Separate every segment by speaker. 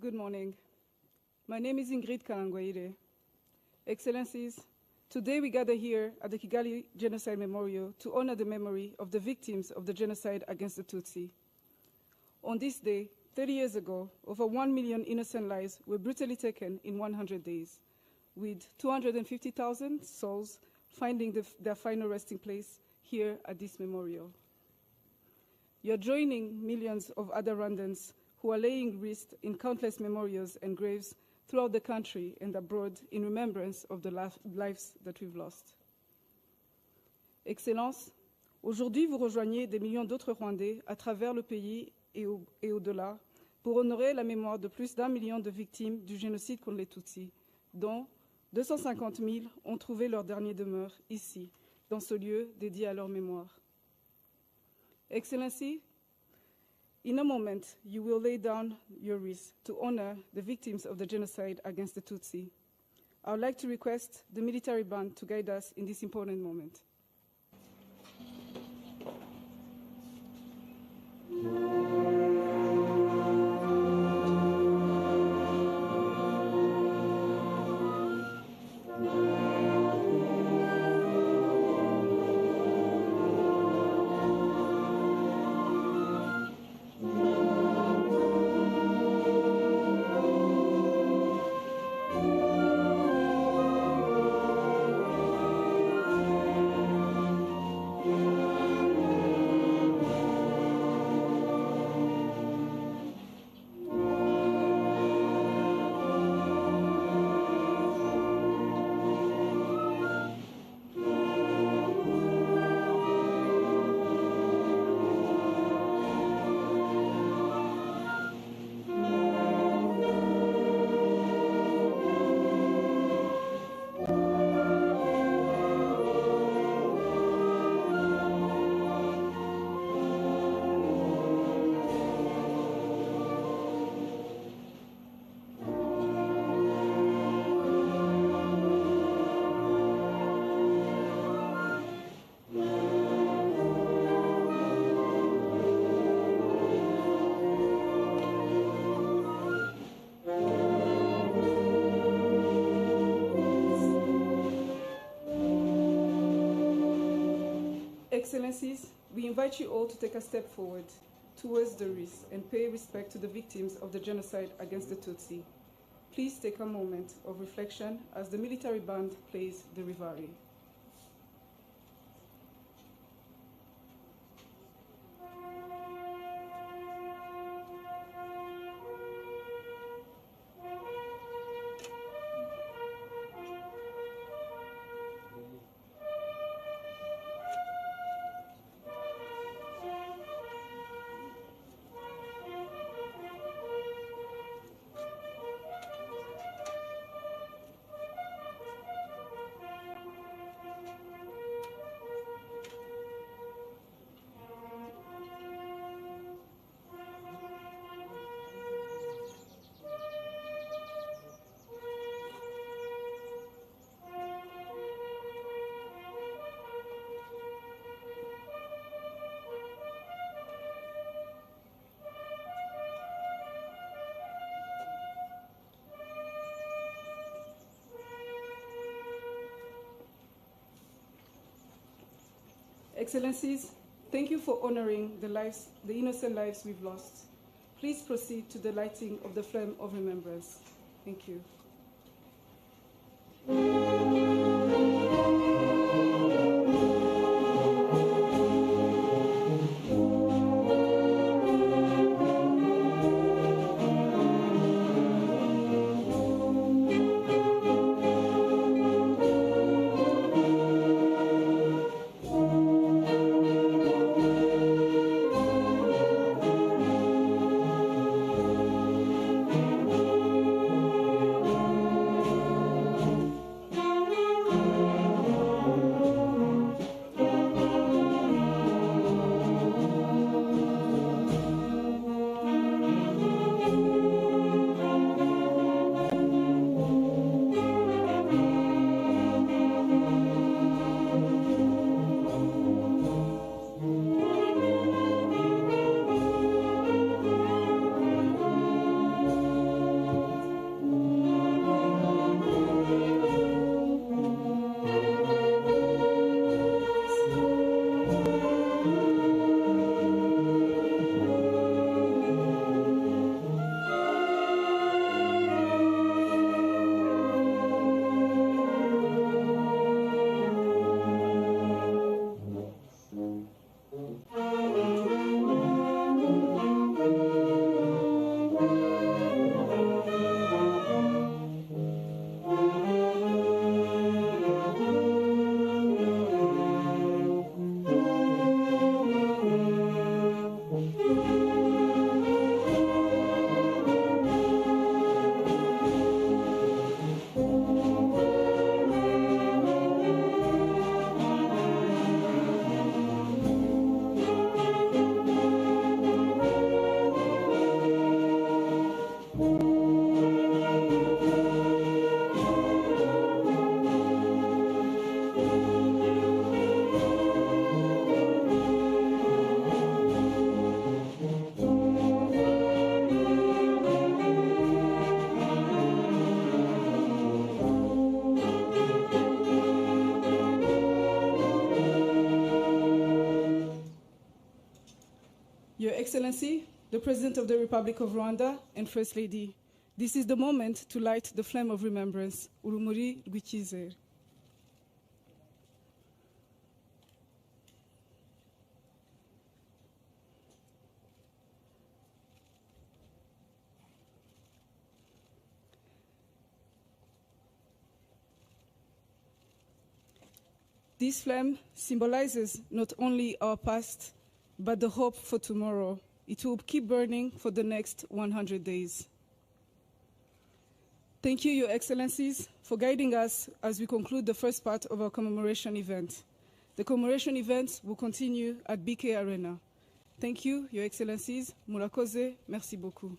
Speaker 1: Good morning. My name is Ingrid Kalangwaire. Excellencies, today we gather here at the Kigali Genocide Memorial to honor the memory of the victims of the genocide against the Tutsi. On this day, 30 years ago, over 1 million innocent lives were brutally taken in 100 days, with 250,000 souls finding their final resting place here at this memorial. You're joining millions of other Rwandans who are laying wreaths in countless memorials and graves throughout the country and abroad in remembrance of the lives that we've lost. Excellences, aujourd'hui vous rejoignez des millions d'autres Rwandais à travers le pays et au-delà pour honorer la mémoire de plus d'1 million de victimes du génocide contre les Tutsis, dont 250 000 ont trouvé leur dernière demeure ici, dans ce lieu dédié à leur mémoire. Excellency, in a moment, you will lay down your wreath to honor the victims of the genocide against the Tutsi. I would like to request the military band to guide us in this important moment. Excellencies, we invite you all to take a step forward towards the wreath and pay respect to the victims of the genocide against the Tutsi. Please take a moment of reflection as the military band plays the Rivari. Excellencies, thank you for honoring the innocent lives we've lost. Please proceed to the lighting of the flame of remembrance. Thank you. Excellency, the President of the Republic of Rwanda and First Lady, this is the moment to light the flame of remembrance, urumuri rw'icyizere. This flame symbolizes not only our past, but the hope for tomorrow. It will keep burning for the next 100 days. Thank you, Your Excellencies, for guiding us as we conclude the first part of our commemoration event. The commemoration event will continue at BK Arena. Thank you, Your Excellencies. Murakoze, merci beaucoup.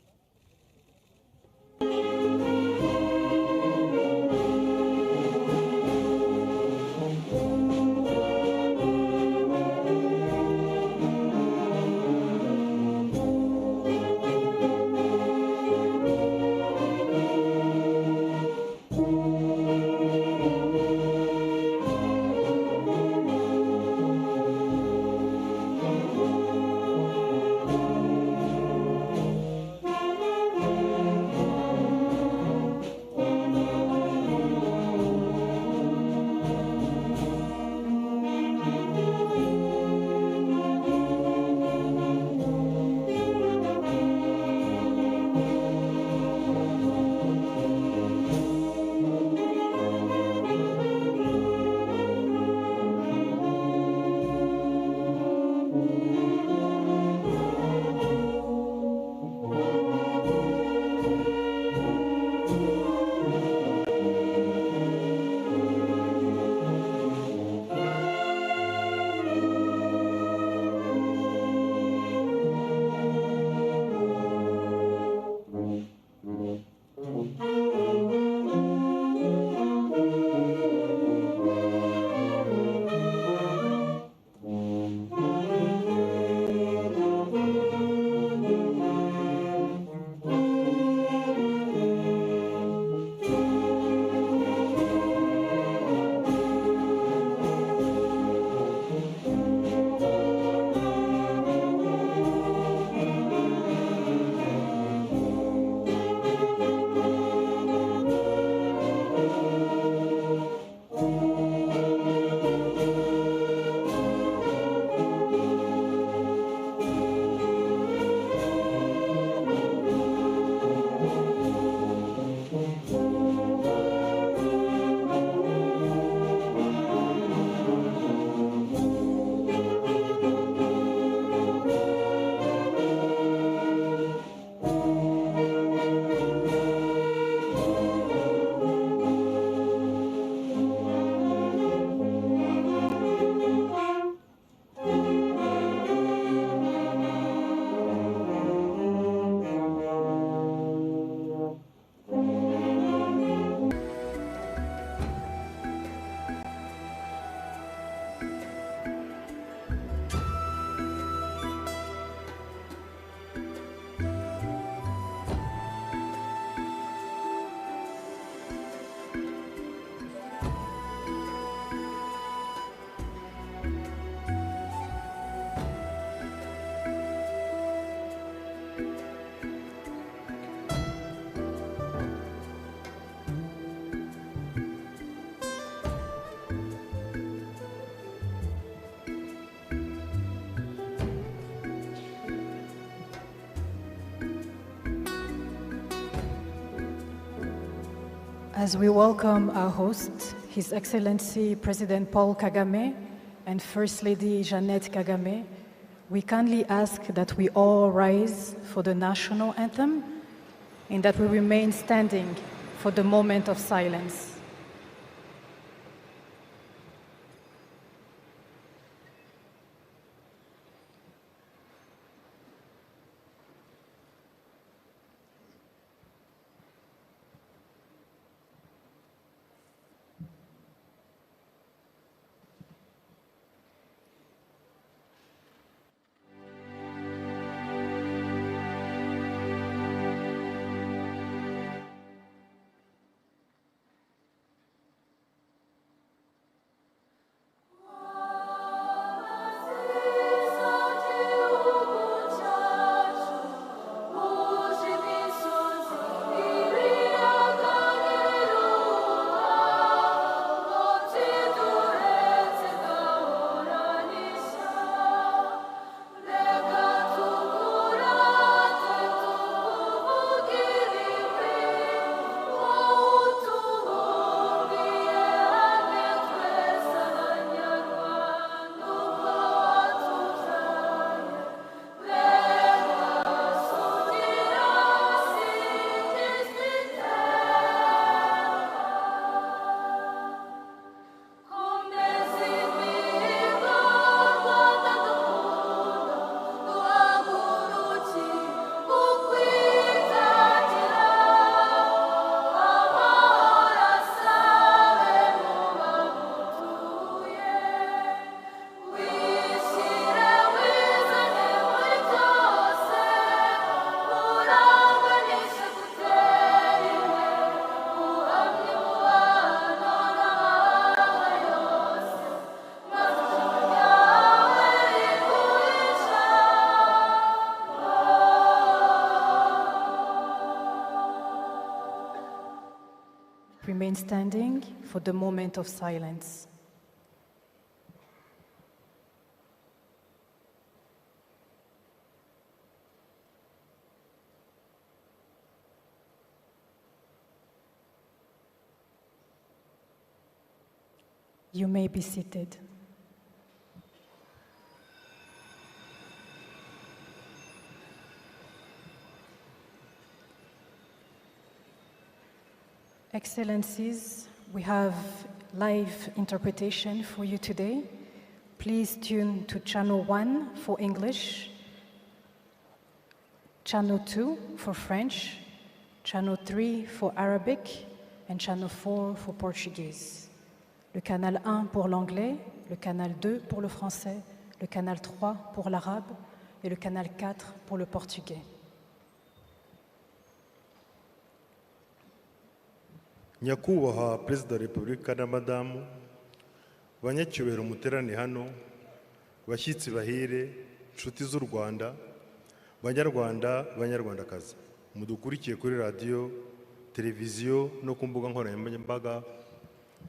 Speaker 2: As we welcome our host, His Excellency President Paul Kagame and First Lady Jeannette Kagame, we kindly ask that we all rise for the national anthem and that we remain standing for the moment of silence. standing for the moment of silence. You may be seated. Excellencies, we have live interpretation for you today. Please tune to channel 1 for English, channel 2 for French, channel 3 for Arabic, and channel 4 for Portuguese. Le canal 1 pour l'anglais, le canal 2 pour le français, le canal 3 pour l'arabe et le canal 4 pour le portugais.
Speaker 3: Nyakubahwa Perezida wa Repubulika na Madamu, banyacyubahiro muterane hano, bashyitsi bahire, nshuti z'u Rwanda, banyarwanda, banyarwandakazi, mudukurikiye kuri radio, televiziyo no ku mbuga nkoranyambaga,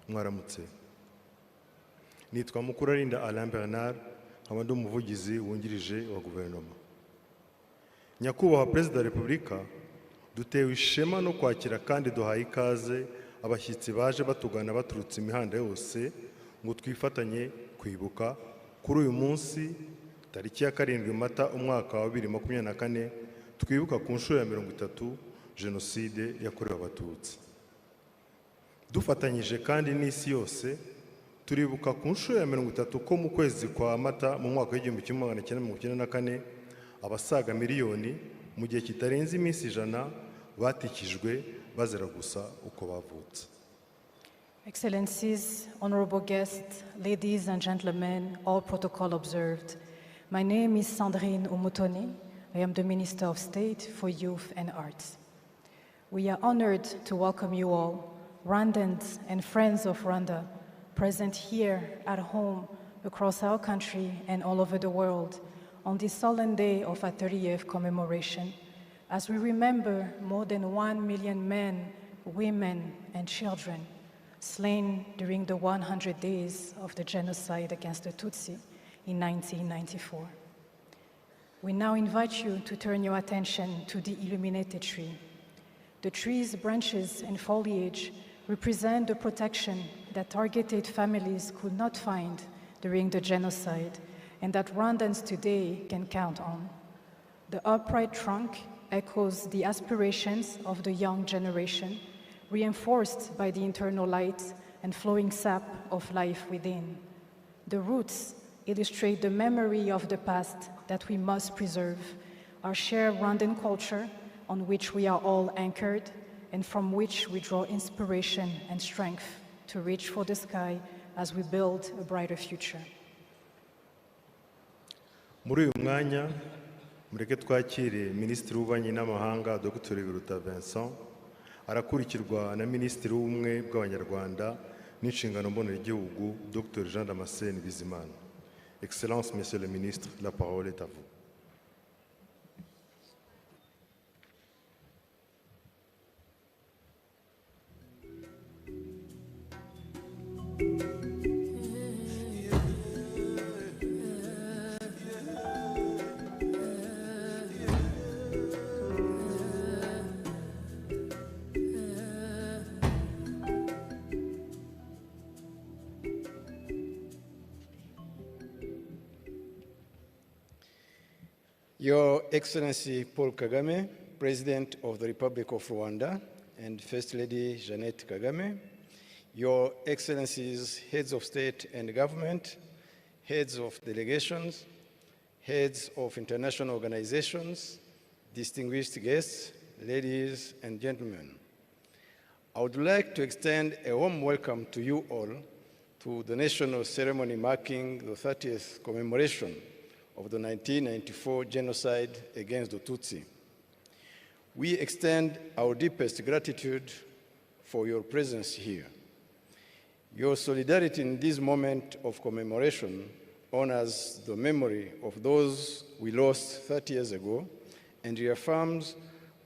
Speaker 3: mwaramutse. Nitwa Mukurarinda Alain Bernard, nkaba ndi umuvugizi wungirije wa guverinoma. Nyakubahwa Perezida wa Repubulika, dutewe ishema no kwakira kandi duhaye ikaze abashyitsi baje batugana baturutse imihanda yose ngo twifatanye kwibuka kuri uyu munsi tariki ya 7 Mata umwaka wa 2024 twibuka ku nshuro ya 30 Jenoside yakorewe Abatutsi. Dufatanyije kandi n'isi yose turibuka ku nshuro ya 30 ko mu kwezi kwa Mata mu mwaka wa 1994 abasaga miliyoni mu gihe kitarenze iminsi 100 batikijwe bazira gusa uko bavutse.
Speaker 2: Excellencies, honorable guests, ladies and gentlemen, all protocol observed. My name is Sandrine Umutoni. I am the Minister of State for Youth and Arts. We are honored to welcome you all, Rwandans and friends of Rwanda, present here at home, across our country and all over the world, on this solemn day of our 30th commemoration, as we remember more than 1 million men, women, and children slain during the 100 days of the genocide against the Tutsi in 1994. We now invite you to turn your attention to the illuminated tree. The tree's branches and foliage represent the protection that targeted families could not find during the genocide and that Rwandans today can count on. The upright trunk echoes the aspirations of the young generation, reinforced by the internal light and flowing sap of life within. The roots illustrate the memory of the past that we must preserve, our shared Rwandan culture on which we are all anchored and from which we draw inspiration and strength to reach for the sky as we build a brighter future.
Speaker 3: Muri uyu mwanya mureke twakire Minisitiri w'Ububanyi n'Amahanga Dr. Biruta Vincent, arakurikirwa na Minisitiri w'Ubumwe bw'Abanyarwanda n'inshingano mboneragihugu Dr. Jean Damascene Bizimana. Excellences, Monsieur le Ministre, la parole est à vous.
Speaker 4: Your Excellency Paul Kagame, President of the Republic of Rwanda, and First Lady Jeannette Kagame, Your Excellencies, Heads of State and Government, Heads of Delegations, Heads of International Organizations, distinguished guests, ladies and gentlemen. I would like to extend a warm welcome to you all to the national ceremony marking the 30th commemoration of the 1994 genocide against the Tutsi. We extend our deepest gratitude for your presence here. Your solidarity in this moment of commemoration honors the memory of those we lost 30 years ago and reaffirms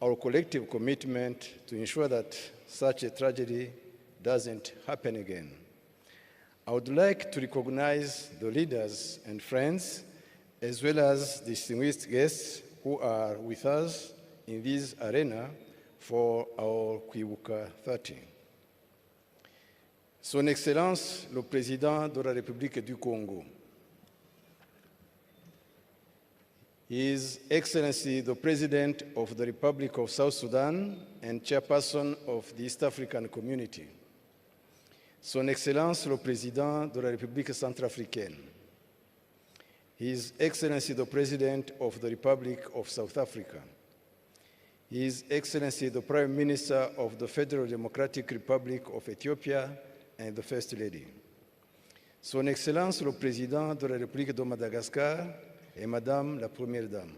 Speaker 4: our collective commitment to ensure that such a tragedy doesn't happen again. I would like to recognize the leaders and friends, as well as distinguished guests who are with us in this arena for our Kwibuka 30. Son Excellence, le Président de la République du Congo. His Excellency, the President of the Republic of South Sudan and Chairperson of the East African Community. Son Excellence, le Président de la République centrafricaine. His Excellency, the President of the Republic of South Africa. His Excellency, the Prime Minister of the Federal Democratic Republic of Ethiopia and the First Lady. Son Excellence, le Président de la République de Madagascar et Madame la Première Dame.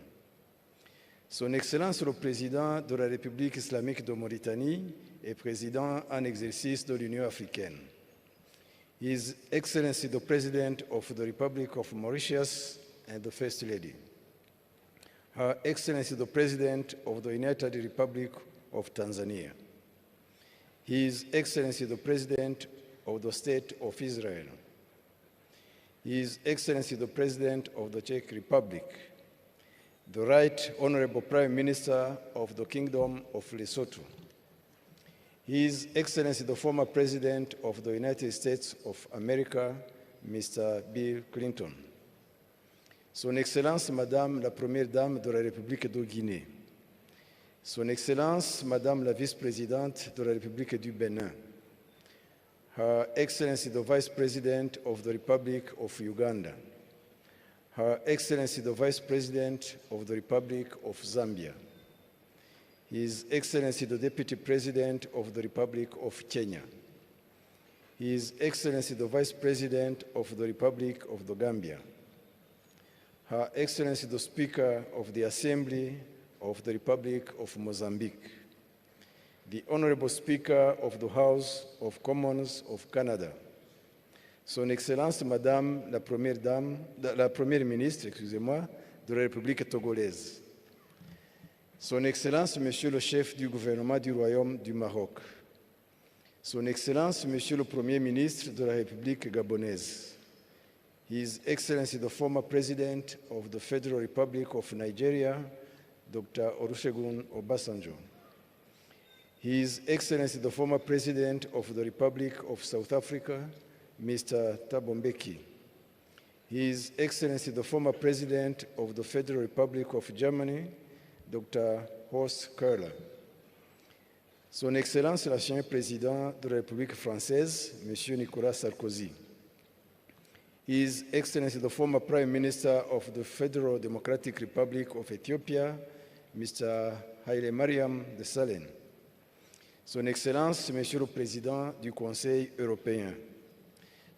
Speaker 4: Son Excellence, le Président de la République islamique de Mauritanie et Président en exercice de l'Union africaine. His Excellency, the President of the Republic of Mauritius and the First Lady. Her Excellency, the President of the United Republic of Tanzania. His Excellency, the President of the State of Israel. His Excellency, the President of the Czech Republic. The Right Honorable Prime Minister of the Kingdom of Lesotho. His Excellency, the former President of the United States of America, Mr. Bill Clinton. Son Excellence, Madame la Première Dame de la République de Guinée. Son Excellence, Madame la Vice-Présidente de la République du Bénin. Her Excellency, the Vice President of the Republic of Uganda. Her Excellency, the Vice President of the Republic of Zambia. His Excellency, the Deputy President of the Republic of Kenya. His Excellency, the Vice President of the Republic of the Gambia. Her Excellency, the Speaker of the Assembly of the Republic of Mozambique. The Honorable Speaker of the House of Commons of Canada. Son Excellence, Madame la Première Ministre, excusez-moi, de la République togolaise. Son Excellence, Monsieur le Chef du gouvernement du Royaume du Maroc. Son Excellence, Monsieur le Premier ministre de la République gabonaise. His Excellency, the former President of the Federal Republic of Nigeria, Dr. Olusegun Obasanjo. His Excellency, the former President of the Republic of South Africa, Mr. Thabo Mbeki. His Excellency, the former President of the Federal Republic of Germany, Dr. Horst Köhler. Son Excellence, l'ancien Président de la République française, Monsieur Nicolas Sarkozy. His Excellency, the former Prime Minister of the Federal Democratic Republic of Ethiopia, Mr. Haile Mariam Desalegn. Son Excellence, Monsieur le Président du Conseil européen.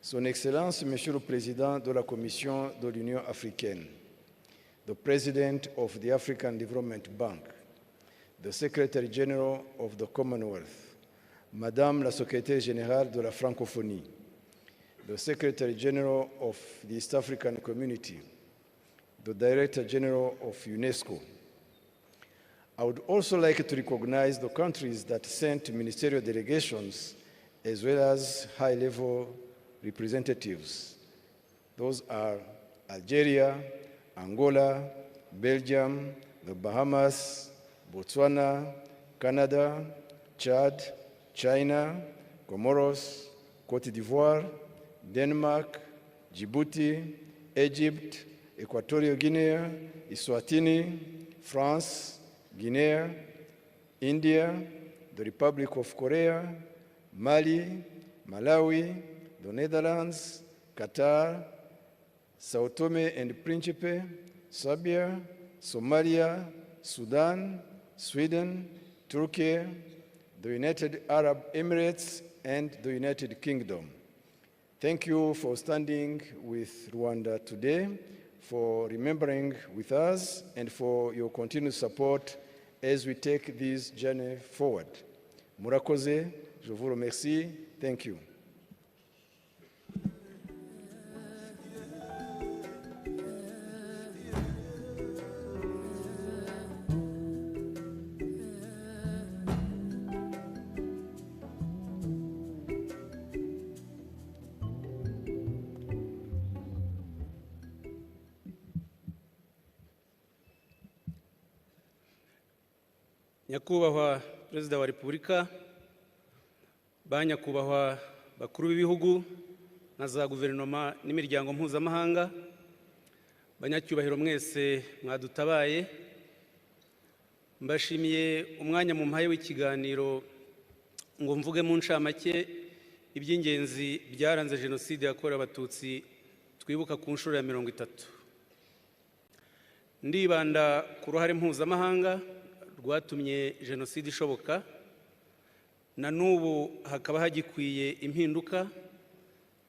Speaker 4: Son Excellence, Monsieur le Président de la Commission de l'Union africaine. The President of the African Development Bank. The Secretary General of the Commonwealth. Madame la Secrétaire Générale de la Francophonie. The Secretary General of the East African Community, the Director General of UNESCO. I would also like to recognize the countries that sent ministerial delegations as well as high-level representatives. Those are Algeria, Angola, Belgium, the Bahamas, Botswana, Canada, Chad, China, Comoros, Côte d'Ivoire, Denmark, Djibouti, Egypt, Equatorial Guinea, Eswatini, France, Guinea, India, the Republic of Korea, Mali, Malawi, the Netherlands, Qatar, Sao Tome and Principe, Serbia, Somalia, Sudan, Sweden, Turkey, the United Arab Emirates, and the United Kingdom. Thank you for standing with Rwanda today, for remembering with us, and for your continued support as we take this journey forward. Murakoze, je vous remercie. Thank you.
Speaker 5: nyakubahwa Perezida wa Repubulika, ba nyakubahwa bakuru b'ibihugu na za guverinoma n'imiryango mpuzamahanga, banyacyubahiro mwese mwadutabaye, mbashimiye umwanya mu mpaye w'ikiganiro ngo mvuge mu ncamake iby'ingenzi byaranze Jenoside yakorewe Abatutsi twibuka ku nshuro ya 30. Ndibanda ku ruhare mpuzamahanga rwatumye Jenoside ishoboka, na n'ubu hakaba hagikwiye impinduka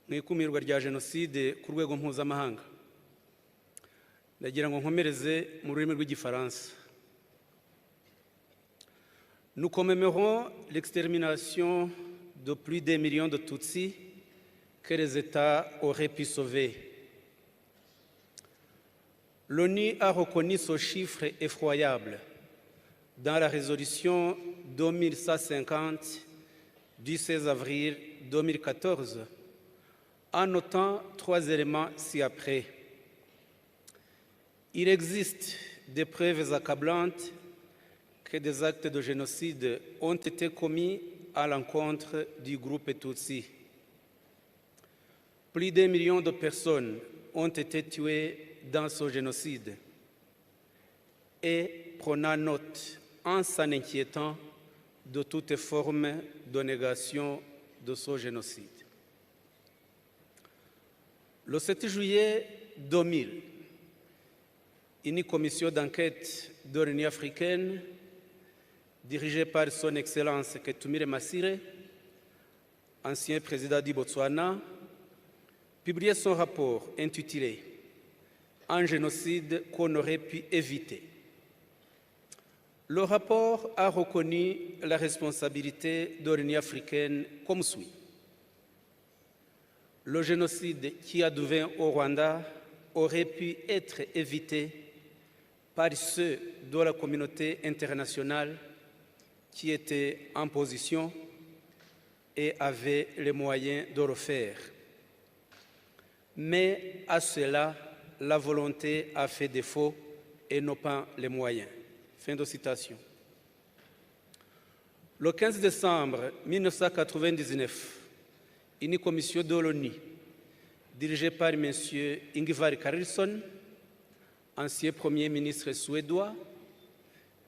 Speaker 5: mu ikumirwa rya Jenoside ku rwego mpuzamahanga. Ndagira ngo nkomereze mu rurimi rw'Igifaransa. Nous commémorons l'extermination de plus d'un million de Tutsis que les États auraient pu sauver. L'ONU a reconnu ce chiffre effroyable dans la résolution 2150 du 16 avril 2014, en notant 3 éléments ci-après. Il existe des preuves accablantes que des actes de génocide ont été commis à l'encontre du groupe Tutsi. Plus d'1 million de personnes ont été tuées dans ce génocide. Et prenant note, en s'en inquiétant, de toute forme de négation de ce génocide. Le 7 juillet 2000, une commission d'enquête de l'Union africaine, dirigée par son Excellence Ketumire Masire, ancien président du Botswana, publiait son rapport intitulé « Un génocide qu'on aurait pu éviter ». Le rapport a reconnu la responsabilité de l'Union africaine comme suit. Le génocide qui advint au Rwanda aurait pu être évité par ceux de la communauté internationale qui étaient en position et avaient les moyens de le faire. Mais à cela, la volonté a fait défaut et non pas les moyens. Fin de citation. Le 15 décembre 1999, une commission de l'ONU, dirigée par M. Ingvar Carlsson, ancien Premier ministre suédois,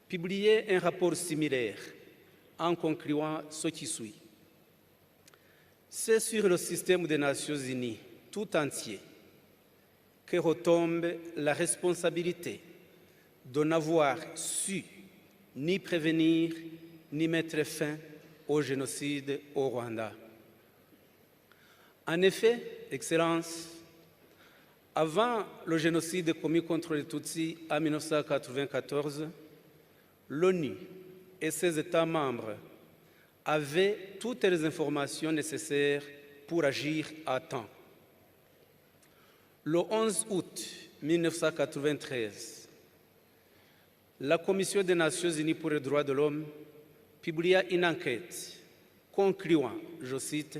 Speaker 5: publiait un rapport similaire en concluant ce qui suit. C'est sur le système des Nations Unies tout entier que retombe la responsabilité de n'avoir su ni prévenir ni mettre fin au génocide au Rwanda. En effet, Excellence, avant le génocide commis contre les Tutsis en 1994, l'ONU et ses États membres avaient toutes les informations nécessaires pour agir à temps. Le 11 août 1993, la Commission des Nations Unies pour les droits de l'homme publia une enquête concluant, je cite,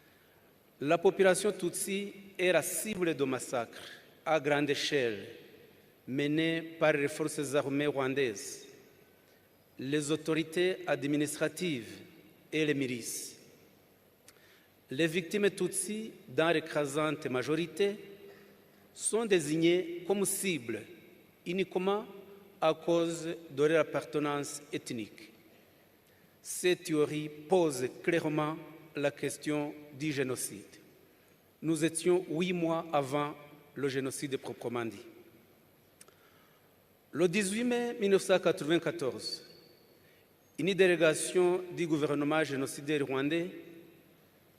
Speaker 5: « La population Tutsi est la cible de massacres à grande échelle menés par les forces armées rwandaises, les autorités administratives et les milices. Les victimes Tutsi, dans l'écrasante majorité, sont désignées comme cibles uniquement à cause de leur appartenance ethnique. Cette théorie pose clairement la question du génocide. Nous étions 8 mois avant le génocide proprement dit. Le 18 mai 1994, une délégation du gouvernement génocidaire rwandais,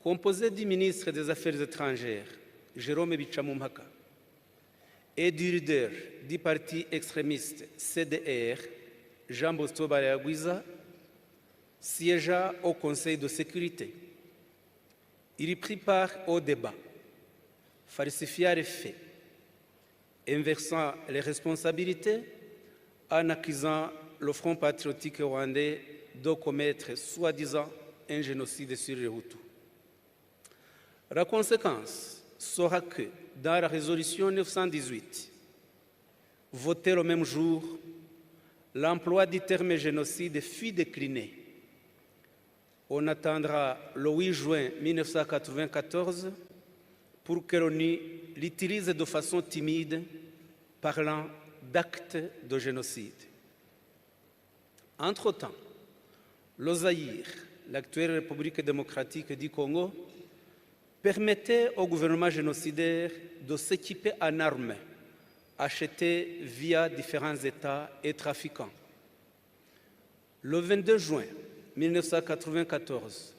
Speaker 5: composée du ministre des Affaires étrangères, Jérôme Bicamumpaka, et du leader du parti extrémiste CDR, Jean Bosco Barayagwiza, siégea au Conseil de sécurité. Il y prit part au débat, falsifia les faits, inversant les responsabilités en accusant le Front patriotique rwandais de commettre soi-disant un génocide sur les Hutus. La conséquence sera que, dans la résolution 918, votée le même jour, l'emploi du terme génocide fut décliné. On attendra le 8 juin 1994 pour que l'ONU l'utilise de façon timide, parlant d'actes de génocide. Entre-temps, le Zaïre, l'actuelle République démocratique du Congo, permettait au gouvernement génocidaire de s'équiper en armes achetées via différents États et trafiquants. Le 22 juin 1994,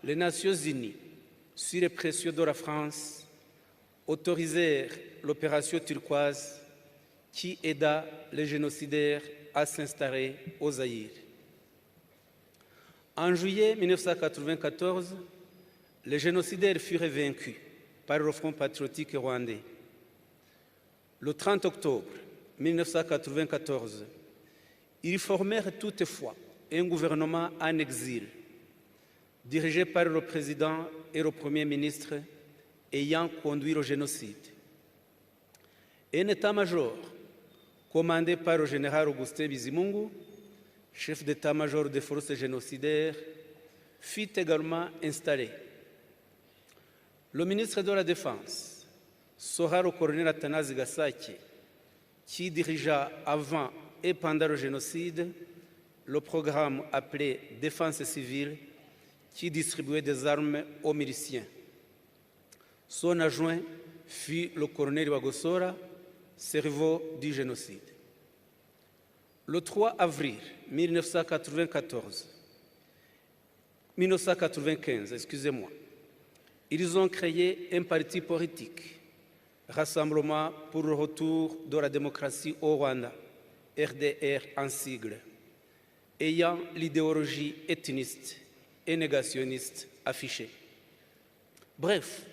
Speaker 5: les Nations Unies, sur les pressions de la France, autorisèrent l'opération turquoise qui aida les génocidaires à s'installer au Zaïre. En juillet 1994, les génocidaires furent vaincus par le Front patriotique rwandais. Le 30 octobre 1994, ils formèrent toutefois un gouvernement en exil, dirigé par le président et le premier ministre ayant conduit le génocide. Un état-major commandé par le général Augustin Bizimungu, chef d'état-major des forces génocidaires, fut également installé. Le ministre de la Défense sera le colonel Athanase Gasake, qui dirigea avant et pendant le génocide le programme appelé Défense civile, qui distribuait des armes aux miliciens. Son adjoint fut le colonel Wagosora, cerveau du génocide. Le 3 avril 1995, ils ont créé un parti politique, Rassemblement pour le retour de la démocratie au Rwanda, RDR en sigle, ayant l'idéologie ethniste et négationniste affichée. Bref,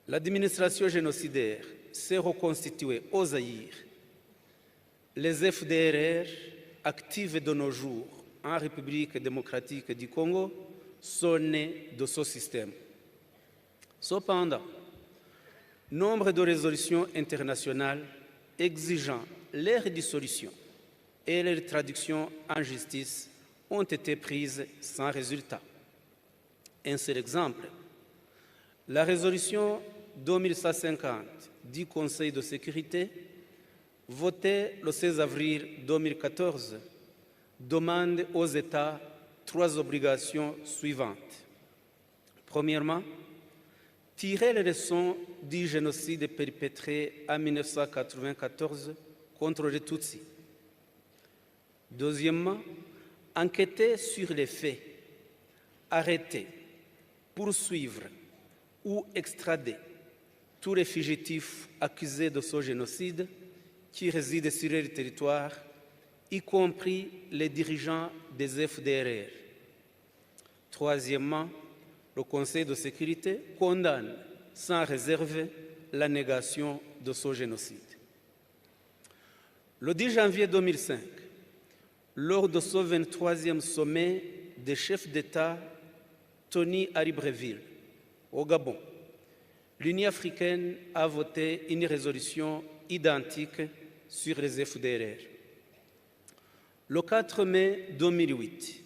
Speaker 5: l'administration génocidaire s'est reconstituée au Zaïre. Les FDLR, actives de nos jours en République démocratique du Congo, sont nés de ce système. Cependant, nombre de résolutions internationales exigeant leur dissolution et leur traduction en justice ont été prises sans résultat. Un seul exemple, la résolution 2150 du Conseil de sécurité, votée le 16 avril 2014, demande aux États 3 obligations suivantes. Premièrement, tirer les leçons du génocide perpétré en 1994 contre les Tutsis. Deuxièmement, enquêter sur les faits, arrêter, poursuivre ou extrader tous les fugitifs accusés de ce génocide qui résident sur le territoire, y compris les dirigeants des FDLR. Troisièmement, le Conseil de sécurité condamne sans réserve la négation de ce génocide. Le 10 janvier 2005, lors de ce 23e sommet des chefs d'État tenu à Libreville, au Gabon, l'Union africaine a voté une résolution identique sur les FDLR. Le 4 mai 2008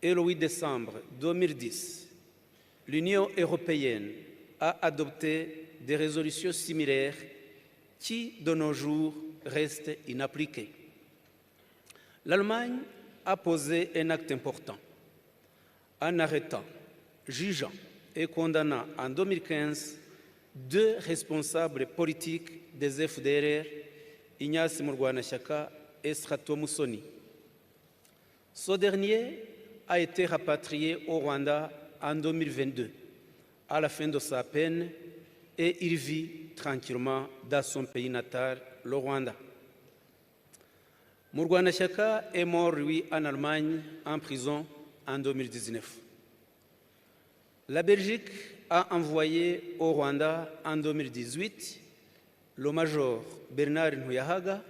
Speaker 5: et le 8 décembre 2010, l'Union européenne a adopté des résolutions similaires qui, de nos jours, restent inappliquées. L'Allemagne a posé un acte important en arrêtant, jugeant et condamnant en 2015 2 responsables politiques des FDLR, Ignace Murwanashyaka et Strato Musoni. Ce dernier a été rapatrié au Rwanda en 2022, à la fin de sa peine, et il vit tranquillement dans son pays natal, le Rwanda. Murwanashyaka est mort, lui, en Allemagne, en prison, en 2019. La Belgique a envoyé au Rwanda, en 2018, le major Bernard Ntuyahaga,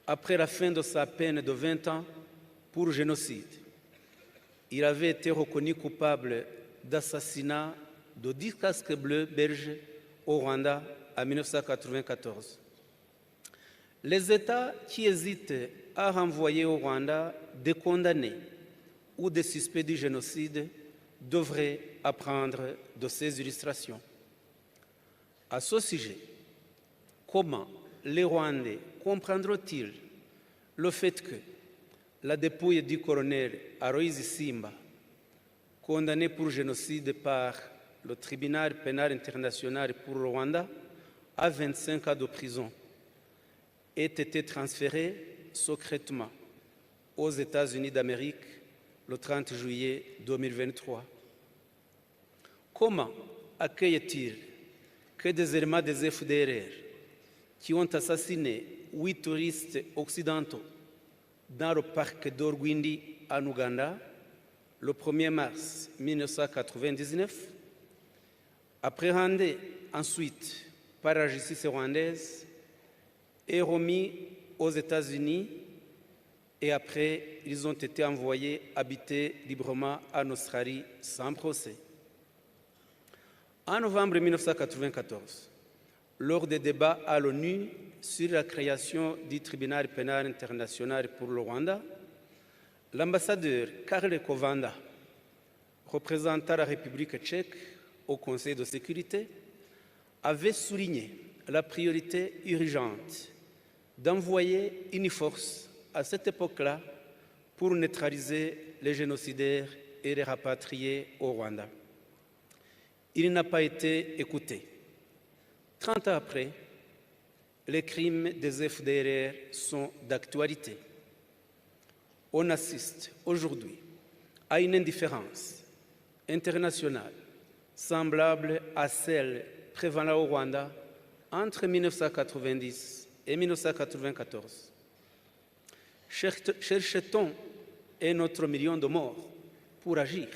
Speaker 5: après la fin de sa peine de 20 ans pour génocide. Il avait été reconnu coupable d'assassinat de 10 casques bleus belges au Rwanda en 1994. Les États qui hésitent a renvoyé au Rwanda des condamnés ou des suspects du génocide devrait apprendre de ces illustrations. À ce sujet, comment les Rwandais comprendront-ils le fait que la dépouille du colonel Aloys Simba, condamné pour génocide par le tribunal pénal international pour le Rwanda à 25 ans de prison, ait été transférée secrètement aux États-Unis d'Amérique le 30 juillet 2023. Comment accueille-t-il que des éléments des FDLR qui ont assassiné 8 touristes occidentaux dans le parc d'Orguindi en Ouganda le 1er mars 1999, appréhendés ensuite par la justice rwandaise et remis aux États-Unis, et après, ils ont été envoyés habiter librement en Australie sans procès. En novembre 1994, lors des débats à l'ONU sur la création du tribunal pénal international pour le Rwanda, l'ambassadeur Karel Kovanda, représentant la République tchèque au Conseil de sécurité, avait souligné la priorité urgente d'envoyer une force à cette époque-là pour neutraliser les génocidaires et les rapatrier au Rwanda. Il n'a pas été écouté. 30 ans après, les crimes des FDLR sont d'actualité. On assiste aujourd'hui à une indifférence internationale semblable à celle prévalant au Rwanda entre 1990 et 1994. Cherche-t-on un autre million de morts pour agir?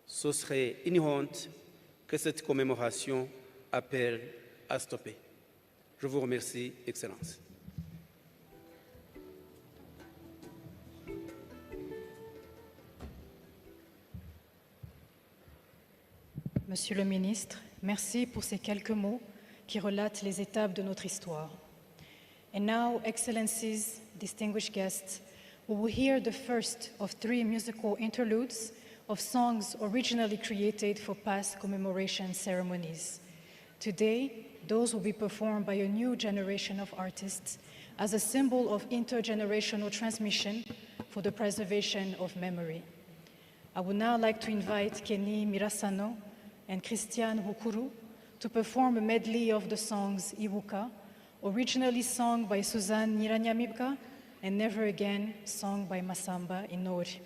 Speaker 5: Ce serait une honte que cette commémoration appelle à stopper. Je vous remercie, Excellence.
Speaker 2: Monsieur le ministre, merci pour ces quelques mots qui relatent les étapes de notre histoire. And now, Excellencies, distinguished guests, we will hear the first of 3 musical interludes of songs originally created for past commemoration ceremonies. Today, those will be performed by a new generation of artists as a symbol of intergenerational transmission for the preservation of memory. I would now like to invite Kenny Mirasano and Christian Hukuru to perform a medley of the songs Ibuka, originally sung by Suzanne Nyiranyamibwa, and Never Again, sung by Masamba Inori.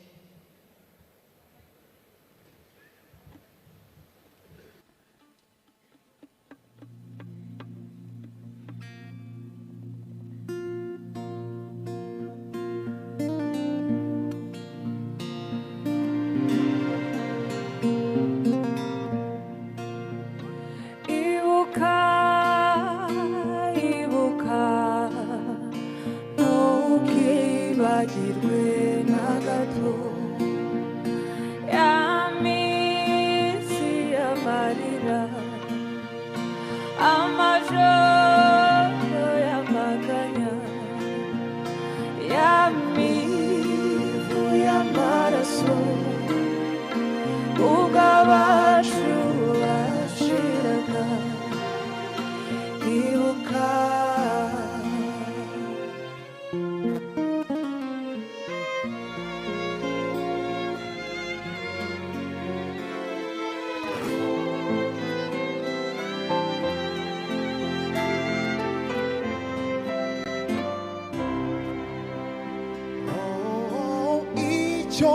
Speaker 6: icyo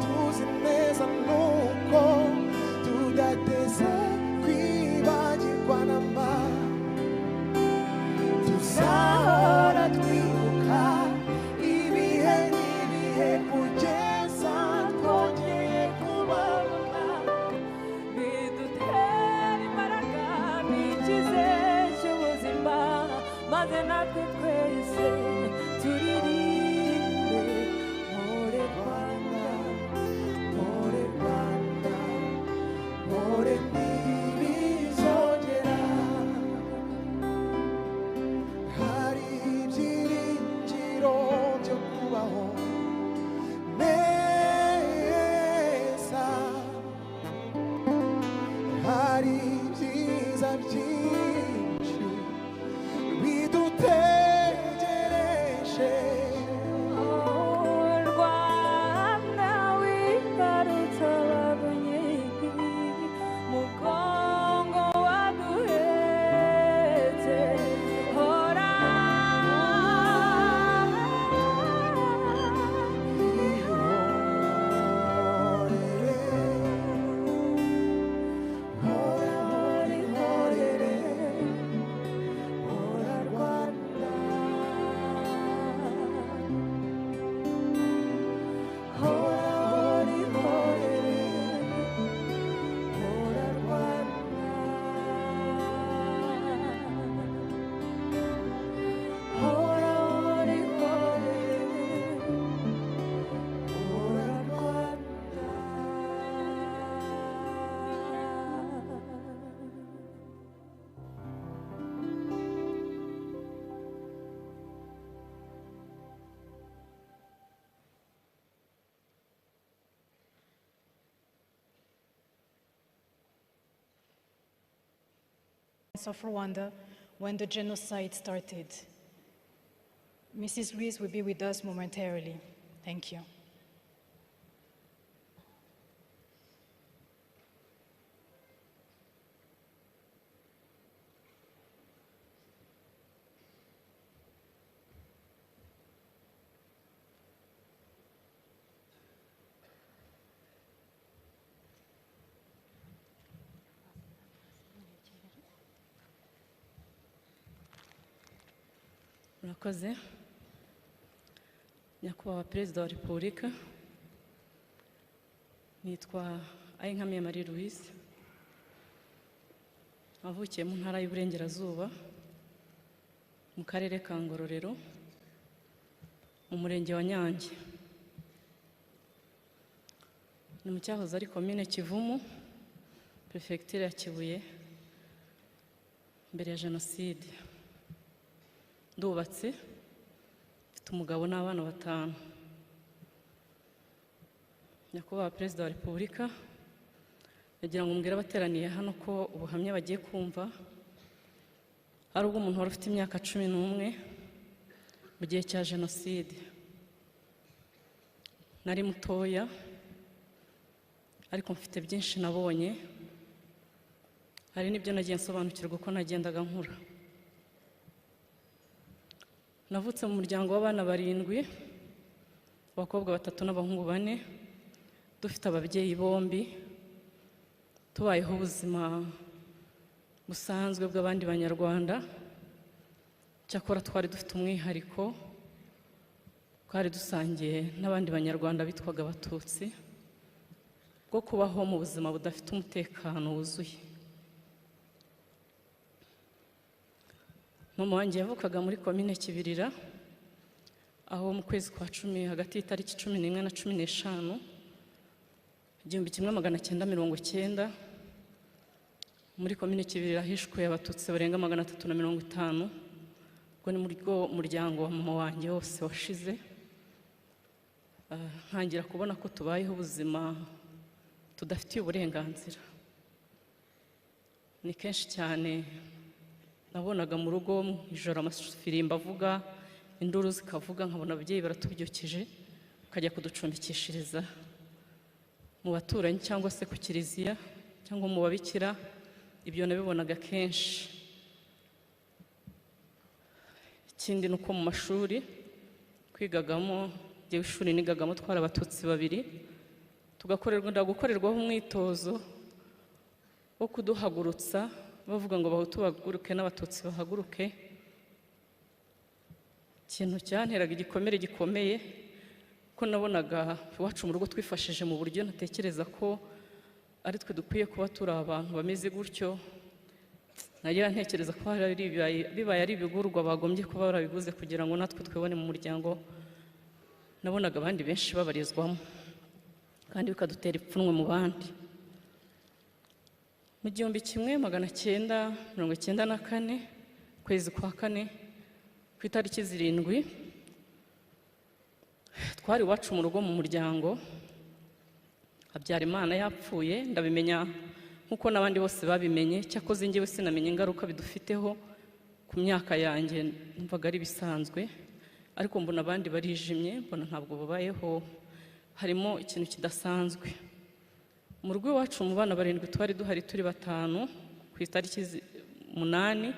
Speaker 6: tuzi neza nuko tudatinya hari ibyiza byinshi bidutegereje.
Speaker 7: Rwanda wibarutse ababonye mugongo waduhetse hora
Speaker 2: of Rwanda when the genocide started. Mrs. Ruiz will be with us momentarily. Thank you.
Speaker 8: Murakoze. Nyakubahwa Perezida wa Repubulika, nitwa Ayinkamiye Marie Louise, navukiye mu ntara y'Uburengerazuba mu karere ka Ngororero mu murenge wa Nyange, ni mu cyahoze ari komine Kivumu, prefecture ya Kibuye, mbere ya jenoside. Ndubatse, mfite umugabo n'abana 5. Nyakubahwa Perezida wa Repubulika, nagira ngo mbwire abateraniye hano ko ubuhamya bagiye kumva ari ubw'umuntu wari ufite imyaka 11 mu gihe cya jenoside. Nari mutoya ariko mfite byinshi nabonye, hari n'ibyo nagiye nsobanukirwa uko nagendaga nkura. Navutse mu muryango w'abana 7, abakobwa 3 n'abahungu 4, dufite ababyeyi bombi, tubayeho ubuzima busanzwe bw'abandi banyarwanda. Cyakora twari dufite umwihariko, twari dusangiye n'abandi banyarwanda bitwaga Abatutsi, bwo kubaho mu buzima budafite umutekano wuzuye. Mama wanjye yavukaga muri komine Kibirira, aho mu kwezi kwa 10 hagati y'itariki 11 na 15 1990 muri komine Kibirira hishwe Abatutsi barenga 350. Ubwo ni muri muryango wa mama wanjye wose washize. Ntangira kubona ko tubayeho ubuzima tudafitiye uburenganzira. Ni kenshi cyane nabonaga mu rugo ijoro amafirimba avuga, induru zikavuga, nkabona ababyeyi baratubyukije bakajya kuducumbikishiriza mu baturanyi cyangwa se ku kiliziya cyangwa mu babikira. Ibyo nabibonaga kenshi. Ikindi nuko mu mashuri kwigagamo, jewe ishuri nigagamo twara Abatutsi 2, gukorerwaho umwitozo wo kuduhagurutsa bavuga ngo Abahutu bahaguruke n'Abatutsi bahaguruke. Ikintu cyanteraga igikomere gikomeye ko nabonaga iwacu mu rugo twifashije mu buryo natekereza ko ari twe dukwiye kuba turi abantu bameze gutyo. Nagira ntekereza ko bibaye ari ibigurwa bagombye kuba barabiguze kugira ngo natwe twebone mu muryango. Nabonaga abandi benshi babarizwamo kandi bikadutera ipfunwe mu bandi. Mu 1994 kwezi kwa 4 ku itariki 7 twari iwacu mu rugo mu muryango. Habyarimana yapfuye, ndabimenya nk'uko n'abandi bose babimenye, cyakoze njyewe sinamenye ingaruka bidufiteho ku myaka yanjye, numvaga ari bisanzwe, ariko mbona abandi barijimye, mbona ntabwo babayeho, harimo ikintu kidasanzwe. Mu rugo iwacu mu bana 7 twari duhari turi 5 ku itariki 8,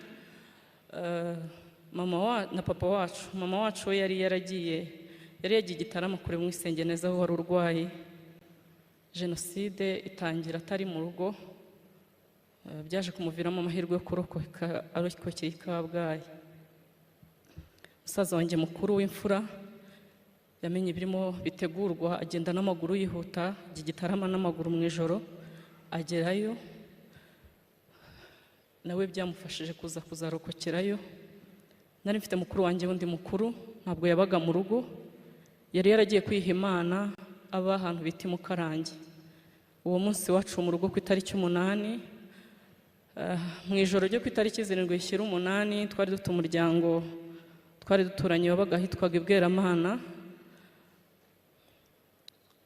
Speaker 8: mama na papa wacu. Mama wacu we yari yagiye Gitarama kure mu isengeneza aho wari urwaye. Jenoside itangira atari mu rugo, byaje kumuviramo amahirwe yo kurokoka arokokeye i Kabgayi. Musaza wanjye mukuru w'imfura yamenye ibirimo bitegurwa, agenda n'amaguru yihuta Gitarama n'amaguru mu ijoro, agerayo nawe byamufashije kuzarokokerayo. Nari mfite mukuru wanjye wundi mukuru, ntabwo yabaga mu rugo, yari yaragiye kwiha Imana aba ahantu bita Mukarange. Uwo munsi wacu mu rugo ku itariki 8, mu ijoro ryo ku itariki 7/8 twari dufite umuryango twari duturanye wabaga hitwaga Ibweramana.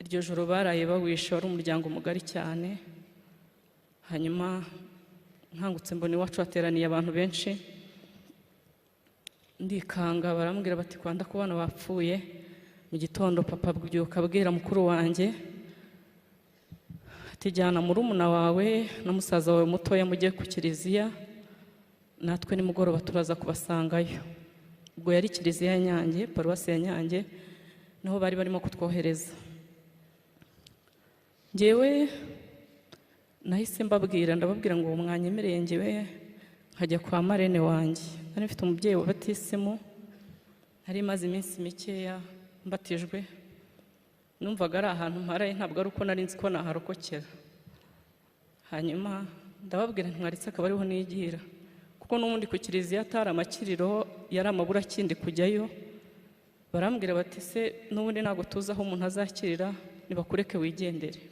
Speaker 8: Iryo joro baraye bawishe, wari umuryango mugari cyane. Hanyuma nkangutse mbona iwacu hateraniye abantu benshi, ndikanga, barambwira bati kwanda ku bana bapfuye. Mu gitondo papa byuka abwira mukuru wanjye ati jyana murumuna wawe na musaza wawe mutoya mujye ku kiliziya, natwe nimugoroba turaza kubasangayo. Ubwo yari kiliziya ya Nyange, paruwasi ya Nyange, niho bari barimo kutwohereza. Njyewe nahise ndababwira ngo mwanyemereye njyewe nkajya kwa marene wanjye. Nari mfite umubyeyi wabatisimu, nari maze iminsi mikeya mbatijwe, numvaga ari ahantu mparaye, ntabwo ari uko nari nzi ko naharokokera. Hanyuma ndababwira ntwaritse akaba ariho nigira, kuko n'ubundi ku kiliziya atari amakiriro, yari amabura kindi kujyayo. Barambwira bati se n'ubundi ntabwo tuzi aho umuntu azakirira, nibakureke wigendere.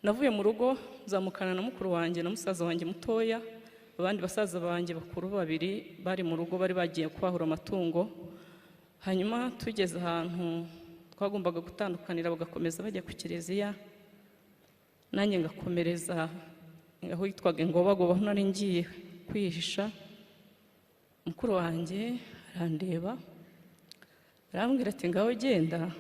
Speaker 8: Navuye mu rugo nzamukana na mukuru wanjye na musaza wanjye mutoya, abandi basaza banjye bakuru 2 bari mu rugo, bari bagiye kwahura amatungo. Hanyuma tugeze ahantu twagombaga gutandukanira, bagakomeza bajya ku kiliziya, nanjye ngakomereza aho yitwaga Ingobagoba, aho nari ngiye kwihisha. Mukuru wanjye arandeba arambwira ati ngaho genda,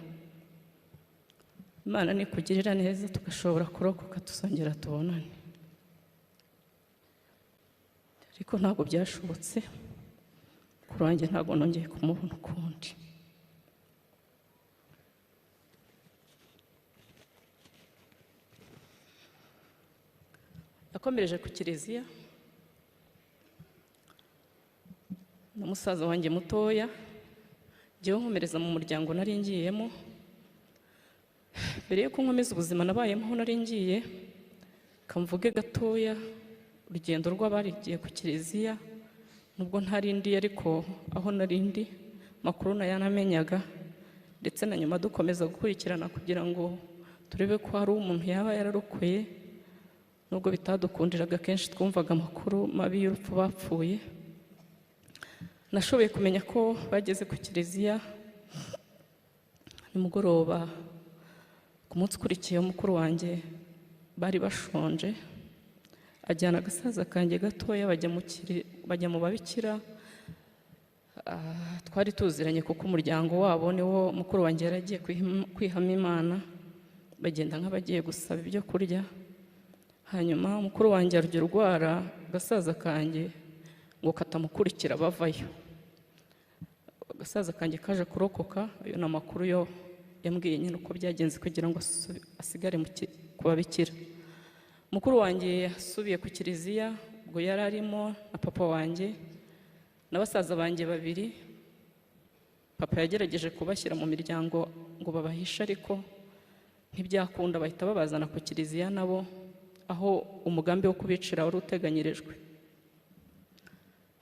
Speaker 8: Imana nikugirira neza tugashobora kurokoka tuzongera tubonane. Ariko ntabwo byashobotse, mukuru wanjye ntabwo nongeye kumubona ukundi. Yakomereje ku kiliziya na musaza wanjye mutoya, njyewe nkomereza mu muryango nari ngiyemo. Mbere yuko nkomeza ubuzima nabayemo aho nari ngiye, kamvuge gatoya urugendo rw'abarigiye ku kiliziya. Nubwo ntarindi ariko aho narindi makuru nayanamenyaga, ndetse na nyuma dukomeza gukurikirana kugira ngo turebe ko hari umuntu yaba yararokoye. Nubwo bitadukundiraga, kenshi twumvaga amakuru mabi y'urupfu bapfuye. Nashoboye kumenya ko bageze ku kiliziya nimugoroba. Ku munsi ukurikiye mukuru wanjye bari bashonje, ajyana agasaza kanjye gatoya bajya mu babikira. Twari tuziranye kuko umuryango wabo niwo mukuru wanjye yaragiye kwihama Imana, bagenda nk'abagiye gusaba ibyo kurya. Hanyuma mukuru wanjye arujya urwara, agasaza kanjye ngo katamukurikira bavayo. Agasaza kanjye kaje kurokoka, ayo ni amakuru yo yambwiye nyine uko byagenze kugira ngo asigare ku babikira. Mukuru wanjye yasubiye ku kiliziya, ubwo yari arimo na papa wanjye na basaza banjye 2. Papa yagerageje kubashyira mu miryango ngo babahishe, ariko ntibyakunda, bahita babazana ku kiliziya nabo, aho umugambi wo kubicira wari uteganyirijwe.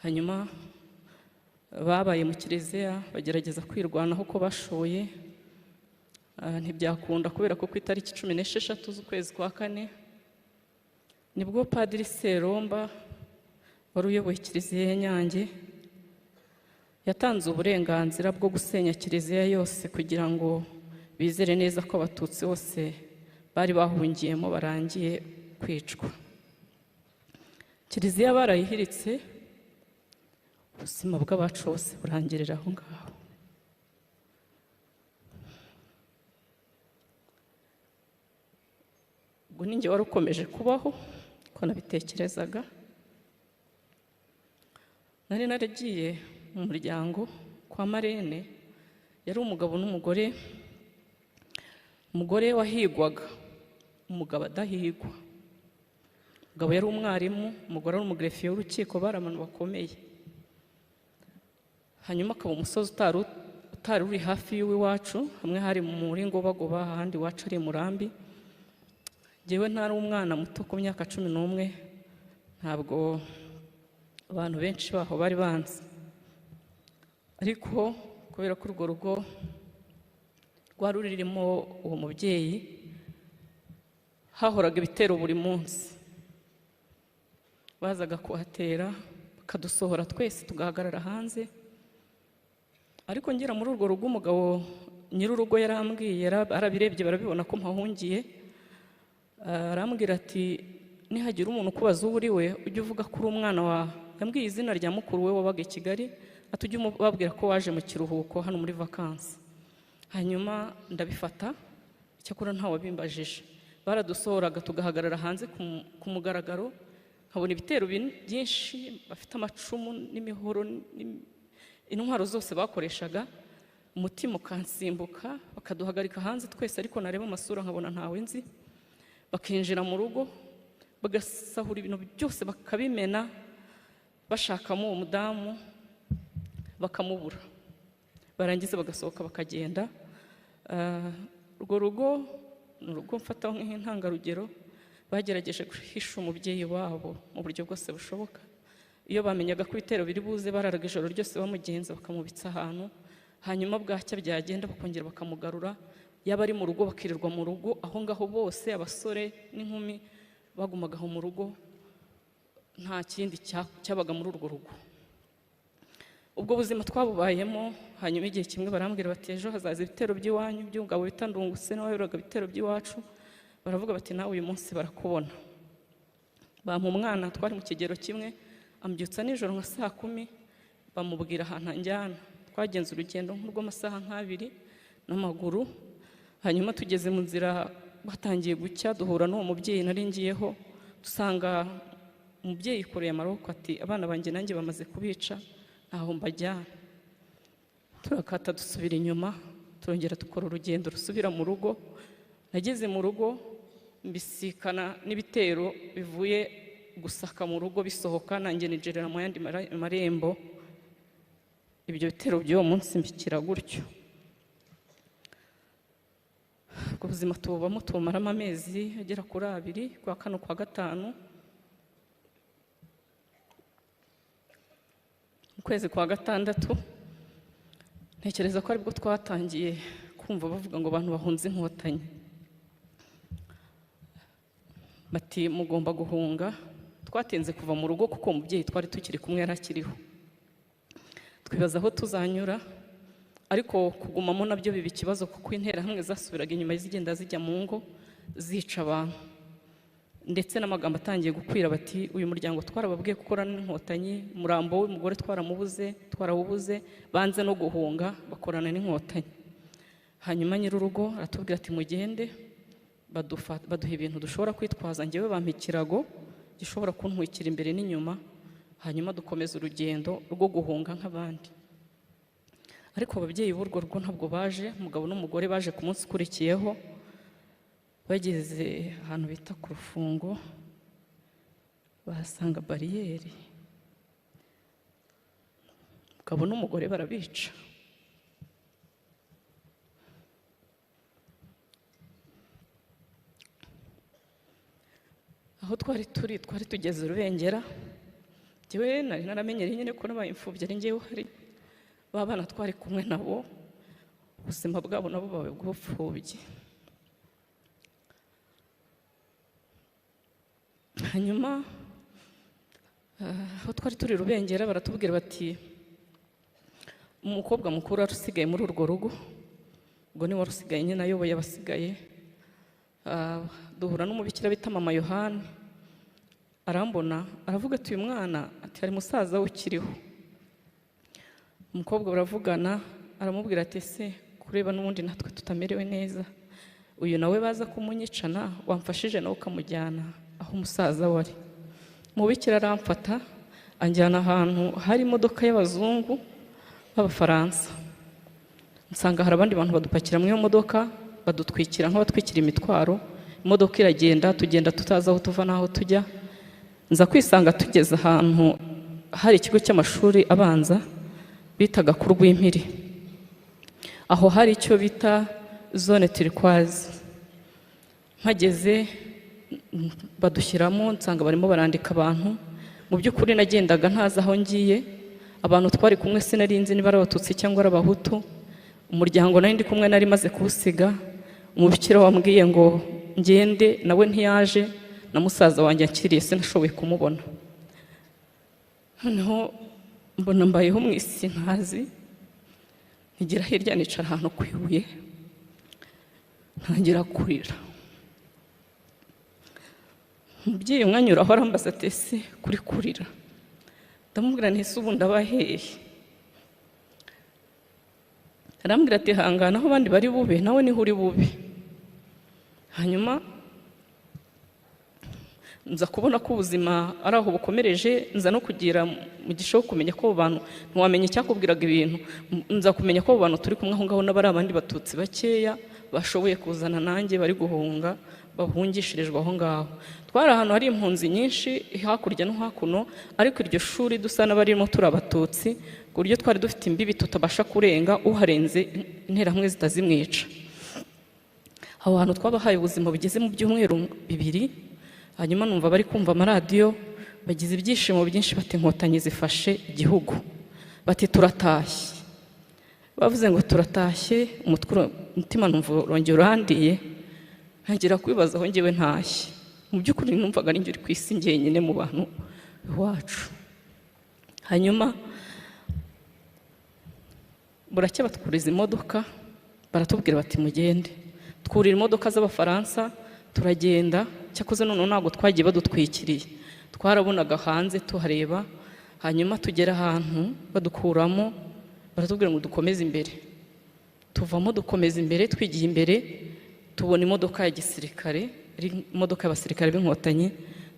Speaker 8: Hanyuma babaye mu kiliziya, bagerageza kwirwanaho uko bashoboye, ntibyakunda, kubera ko ku itariki 16 z'ukwezi kwa 4 nibwo Padiri Seromba wari uyoboye kiliziya ya Nyange yatanze uburenganzira bwo gusenya kiliziya yose, kugira ngo bizere neza ko abatutsi bose bari bahungiyemo barangiye kwicwa. Kiliziya barayihiritse, ubuzima bw'abacu bose burangirira aho ngaho. Ubwo ninjye wari ukomeje kubaho ko nabitekerezaga. Nari naragiye mu muryango kwa marene, yari umugabo n'umugore, umugore wahigwaga, umugabo adahigwa. Umugabo yari umwarimu, umugore ari umugerefiye w'urukiko, bari abantu bakomeye. Hanyuma akaba umusozi utari uri hafi y'iwacu, hamwe hari muri Ngobagoba, ahandi iwacu ari Murambi. Jyewe ntari umwana muto ku myaka 11, ntabwo abantu benshi baho bari banzi. Ariko kubera ko urwo rugo rwari rurimo uwo mubyeyi, hahoraga ibitero buri munsi. Bazaga kuhatera, bakadusohora twese tugahagarara hanze. Ariko ngira muri urwo rugo, umugabo nyir'urugo yarambwiye, arabirebye barabibona ko mpahungiye. Arambwira ati nihagira umuntu ukubaza uwo uri we, ujye uvuga ko uri umwana wa, yambwiye izina rya mukuru we wabaga i Kigali, ati ujye ubabwira ko waje mu kiruhuko hano muri vacances. Hanyuma ndabifata, cyakora ntawe bimbajije. Baradusohoraga tugahagarara hanze ku mugaragaro, nkabona ibitero byinshi, bafite amacumu n'imihoro, intwaro zose bakoreshaga. Umutima ukansimbuka, bakaduhagarika hanze twese, ariko nareba amasura nkabona ntawe nzi. Bakinjira mu rugo, bagasahura ibintu byose, bakabimena, bashakamo uwo mudamu, bakamubura. Barangiza bagasohoka bakagenda. Urwo rugo ni urugo mfataho nk'intangarugero. Bagerageje guhisha umubyeyi wabo mu buryo bwose bushoboka. Iyo bamenyaga ko ibitero biri buze, bararaga ijoro ryose bamugenza, bakamubitsa ahantu. Hanyuma bwacya byagenda bakongera bakamugarura. Yaba ari mu rugo bakirirwa mu rugo aho ngaho bose, abasore n'inkumi bagumaga aho mu rugo, nta kindi cyabaga muri urwo rugo. Ubwo buzima twabubayemo. Hanyuma igihe kimwe barambwira bati ejo hazaza ibitero by'iwanyu, by'umugabo bita Ndunguse nawe wayoboraga ibitero by'iwacu. Baravuga bati nawe uyu munsi barakubona. Bampa umwana twari mu kigero kimwe, ambyutsa nijoro nka 10:00, bamubwira ahantu anjyana. Twagenze urugendo nk'urw'amasaha 2 n'amaguru. Hanyuma tugeze mu nzira, batangiye gucya, duhura n'uwo mubyeyi nari ngiyeho. Dusanga umubyeyi yikoreye amaboko, ati abana banjye nanjye bamaze kubica, ntaho mbajyana. Turakata dusubira inyuma, turongera dukora urugendo rusubira mu rugo. Nageze mu rugo mbisikana n'ibitero bivuye gusaka mu rugo bisohoka, nanjye nigerera mu yandi marembo. Ibyo bitero by'uwo munsi mbikira gutyo. Ubwo buzima tubamo tumaramo amezi agera kuri 2, kwa 4 kwa 5. Mu kwezi kwa 6 ntekereza ko aribwo twatangiye kumva bavuga ngo abantu bahunze inkotanyi, bati mugomba guhunga. Twatinze kuva mu rugo kuko umubyeyi twari tukiri kumwe yarakiriho. Twibaza aho tuzanyura, ariko kugumamo nabyo biba ikibazo kuko interahamwe zasubiraga inyuma zigenda zijya mu ngo zica abantu. Ndetse n'amagambo atangiye gukwira bati uyu muryango twarababwiye gukorana n'inkotanyi, umurambo w'umugore twarawubuze, banze no guhunga bakorana n'inkotanyi. Hanyuma nyir'urugo aratubwira ati mugende, baduha ibintu dushobora kwitwaza. Njyewe bampa ikirago gishobora kuntwikira imbere n'inyuma. Hanyuma dukomeza urugendo rwo guhunga nk'abandi. Ariko ababyeyi b'urwo rugo ntabwo baje. Umugabo n'umugore baje ku munsi ukurikiyeho. Bageze ahantu bita ku Rufungo, bahasanga bariyeri. Umugabo n'umugore barabica. Aho twari tugeze Rubengera. Jyewe nari naramenyereye nyine ko nabaye imfubyi, ari njyewe uhari. Ba bana twari kumwe nabo, ubuzima bwabo nabo bawe bw'ubupfubyi. Hanyuma aho twari turi Rubengera baratubwira bati umukobwa mukuru usigaye muri urwo rugo, ubwo ni wari usigaye nyine ayoboye abasigaye, duhura n'umubikira bita mama Yohani, arambona aravuga ati uyu mwana ati hari musaza we ukiriho. Umukobwa baravugana, aramubwira ati ese kureba n'ubundi natwe tutamerewe neza, uyu nawe baza kumunyicana wamfashije nawe ukamujyana aho umusaza we ari. Umubikira aramfata anjyana ahantu hari imodoka y'abazungu b'abafaransa, nsanga hari abandi bantu badupakira mu iyo modoka, badutwikira nk'abatwikira imitwaro. Imodoka iragenda, tugenda tutazi aho tuva n'aho tujya, nza kwisanga tugeze ahantu hari ikigo cy'amashuri abanza bitaga ku Rwimpiri. Aho hari icyo bita zone turquoise. Mpageze badushyiramo, nsanga barimo barandika abantu. Mu by'ukuri nagendaga ntazi aho ngiye, abantu twari kumwe sinarinzi niba ari Abatutsi cyangwa ari Abahutu. Umuryango nari ndi kumwe nari maze kuwusiga. Umubikira wambwiye ngo ngende, nawe ntiyaje, na musaza wanjye akiriye sinashoboye kumubona. Noneho mbona mbayeho mu isi ntazi, ntigera hirya nicara ahantu ku ibuye, ntangira kurira. Umubyeyi umwanyuraho arambaza ati ese kuri kurira? Ndamubwira nti ese ubu ndaba hehe? Arambwira ati hangana, aho abandi bari bube nawe niho uri bube. Hanyuma nza kubona ko ubuzima ari aho bukomereje, nza no kugira mugisha wo kumenya ko abantu ntiwamenya icyakubwiraga ibintu, nza kumenya ko abantu turi kumwe aho ngaho n'abari abandi Batutsi bakeya bashoboye kuzana nanjye bari guhunga, bahungishirijwe aho ngaho. Twari ahantu hari impunzi nyinshi hakurya no hakuno, ariko iryo shuri dusa n'abarimo turi Abatutsi, ku buryo twari dufite imbibi tutabasha kurenga, uharenze interahamwe zitazimwica. Aho hantu twabahaye ubuzima bugeze mu byumweru 2. Hanyuma numva bari kumva amaradiyo, bagize ibyishimo byinshi, bati inkotanyi zifashe igihugu, bati turatashye. Bavuze ngo turatashye, umutima numva urongera urandiye, ntangira kwibaza aho ngewe ntashye. Mu by'ukuri numvaga ari njye uri ku isi njyenyine mu bantu iwacu. Hanyuma buracya batwuriza imodoka, baratubwira bati mugende. Twurira imodoka z'Abafaransa turagenda, cyakoze none ntabwo twagiye badutwikiriye, twarabonaga hanze tuhareba. Hanyuma tugera ahantu badukuramo, baratubwira ngo dukomeze imbere. Tuvamo dukomeza imbere, twigiye imbere tubona imodoka ya gisirikare, imodoka y'abasirikare b'inkotanyi,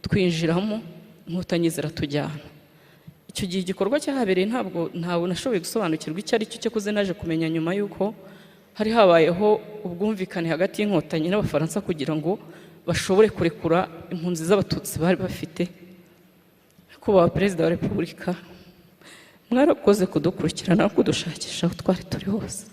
Speaker 8: twinjiramo, inkotanyi ziratujyana. Icyo gihe igikorwa cyahabereye ntabwo nashoboye gusobanukirwa icyo ari cyo, cyakoze naje kumenya nyuma yuko hari habayeho ubwumvikane hagati y'inkotanyi n'Abafaransa kugira ngo bashobore kurekura impunzi z'Abatutsi bari bafite. Kuba Perezida wa Repubulika, mwarakoze kudukurikirana no kudushakisha aho twari turi hose.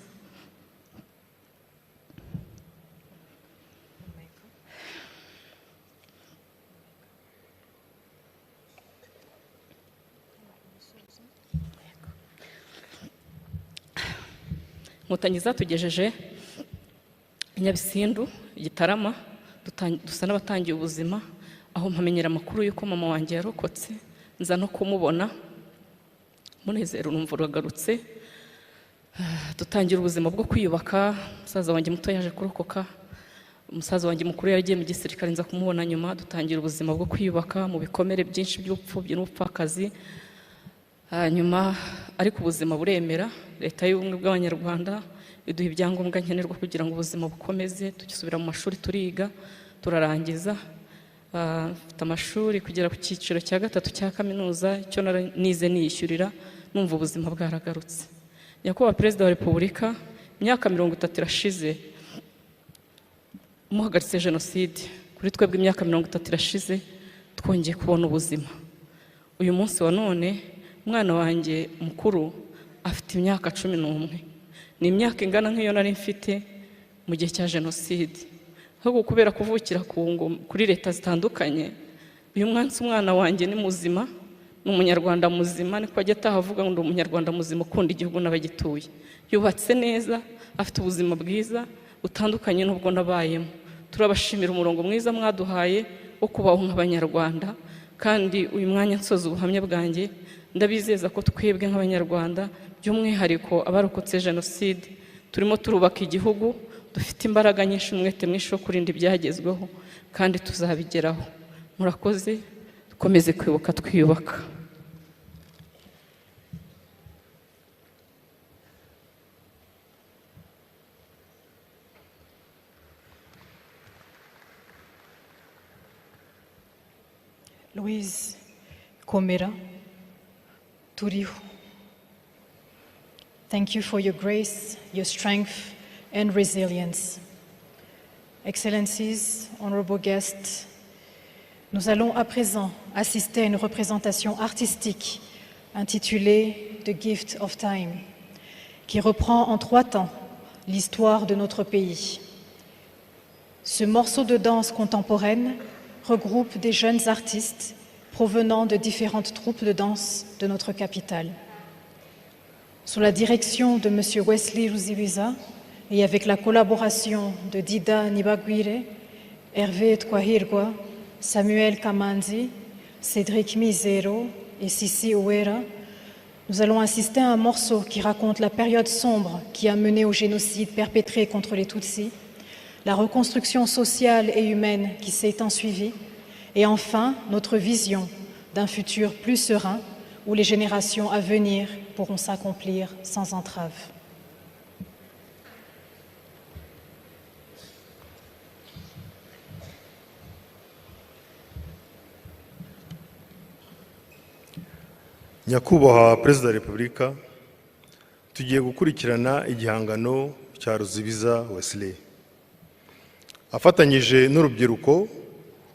Speaker 8: Inkotanyi zatugejeje Nyabisindu, Gitarama, dusa n'abatangiye ubuzima, aho mpamenyera amakuru y'uko mama wanjye yarokotse, nza no kumubona. Munezero numva uragarutse, dutangira ubuzima bwo kwiyubaka. Umusaza wanjye muto yaje kurokoka, umusaza wanjye mukuru yaragiye mu gisirikare, nza kumubona nyuma. Dutangira ubuzima bwo kwiyubaka mu bikomere byinshi by'ubupfubyi n'ubupfakazi. Hanyuma ariko ubuzima buremera, leta y'ubumwe bw'Abanyarwanda iduha ibyangombwa nkenerwa kugira ngo ubuzima bukomeze. Tugisubira mu mashuri turiga, turarangiza. Mfite amashuri kugera ku cyiciro cya 3 cya kaminuza, icyo nize niyishyurira, numva ubuzima bwaragarutse. Nyakubahwa Perezida wa Repubulika, imyaka 30 irashize muhagaritse jenoside. Kuri twebwe imyaka 30 irashize twongeye kubona ubuzima. Uyu munsi wa none umwana wanjye mukuru afite imyaka 11. Ni imyaka ingana nk'iyo nari mfite mu gihe cya jenoside. Ahubwo kubera kuvukira kuri leta zitandukanye, uyu mwana wanjye ni muzima, ni umunyarwanda muzima, niko ajya atahavuga ngo umunyarwanda muzima ukunda igihugu n'abagituye. Yubatse neza, afite ubuzima bwiza butandukanye n'ubwo nabayemo. Turabashimira umurongo mwiza mwaduhaye wo kubaho nk'Abanyarwanda, kandi uyu mwanya nsoza ubuhamya bwanjye ndabizeza ko twebwe nk'Abanyarwanda, by'umwihariko abarokotse jenoside, turimo turubaka igihugu dufite imbaraga nyinshi umwete mwinshi wo kurinda ibyagezweho kandi tuzabigeraho. Murakoze, dukomeze kwibuka twiyubaka.
Speaker 2: Louise Komera, Turiho. Thank you for your grace, your strength, and resilience. Excellencies, honorable guests, nous allons à présent assister à une représentation artistique intitulée The Gift of Time, qui reprend en 3 temps l'histoire de notre pays. Ce morceau de danse contemporaine regroupe des jeunes artistes provenant de différentes troupes de danse de notre capitale. Sous la direction de M. Wesley Ruzibiza et avec la collaboration de Dida Nibagwire, Hervé Twahirwa, Samuel Kamanzi, Cédric Mizero et Sissi Ouera, nous allons assister à un morceau qui raconte la période sombre qui a mené au génocide perpétré contre les Tutsis, la reconstruction sociale et humaine qui s'est ensuivie, et enfin notre vision d'un futur plus serein où les générations à venir pourront s'accomplir sans entrave.
Speaker 3: Nyakubahwa Perezida wa Repubulika, tugiye gukurikirana igihangano cya Ruzibiza Wesley. Afatanyije n'urubyiruko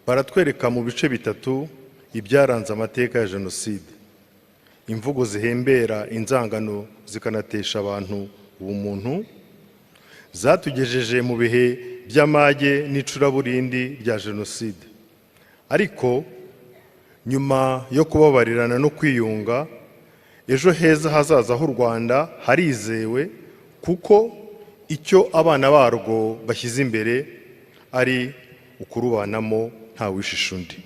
Speaker 3: baratwereka mu bice bitatu ibyaranze amateka ya Jenoside. Imvugo zihembera inzangano zikanatesha abantu ubumuntu, zatugejeje mu bihe by'amage n'icuraburindi bya Jenoside. Ariko nyuma yo kubabarirana no kwiyunga, ejo heza hazaza h'u Rwanda harizewe, kuko icyo abana barwo bashyize imbere ari ukurubanamo nta wishisha undi.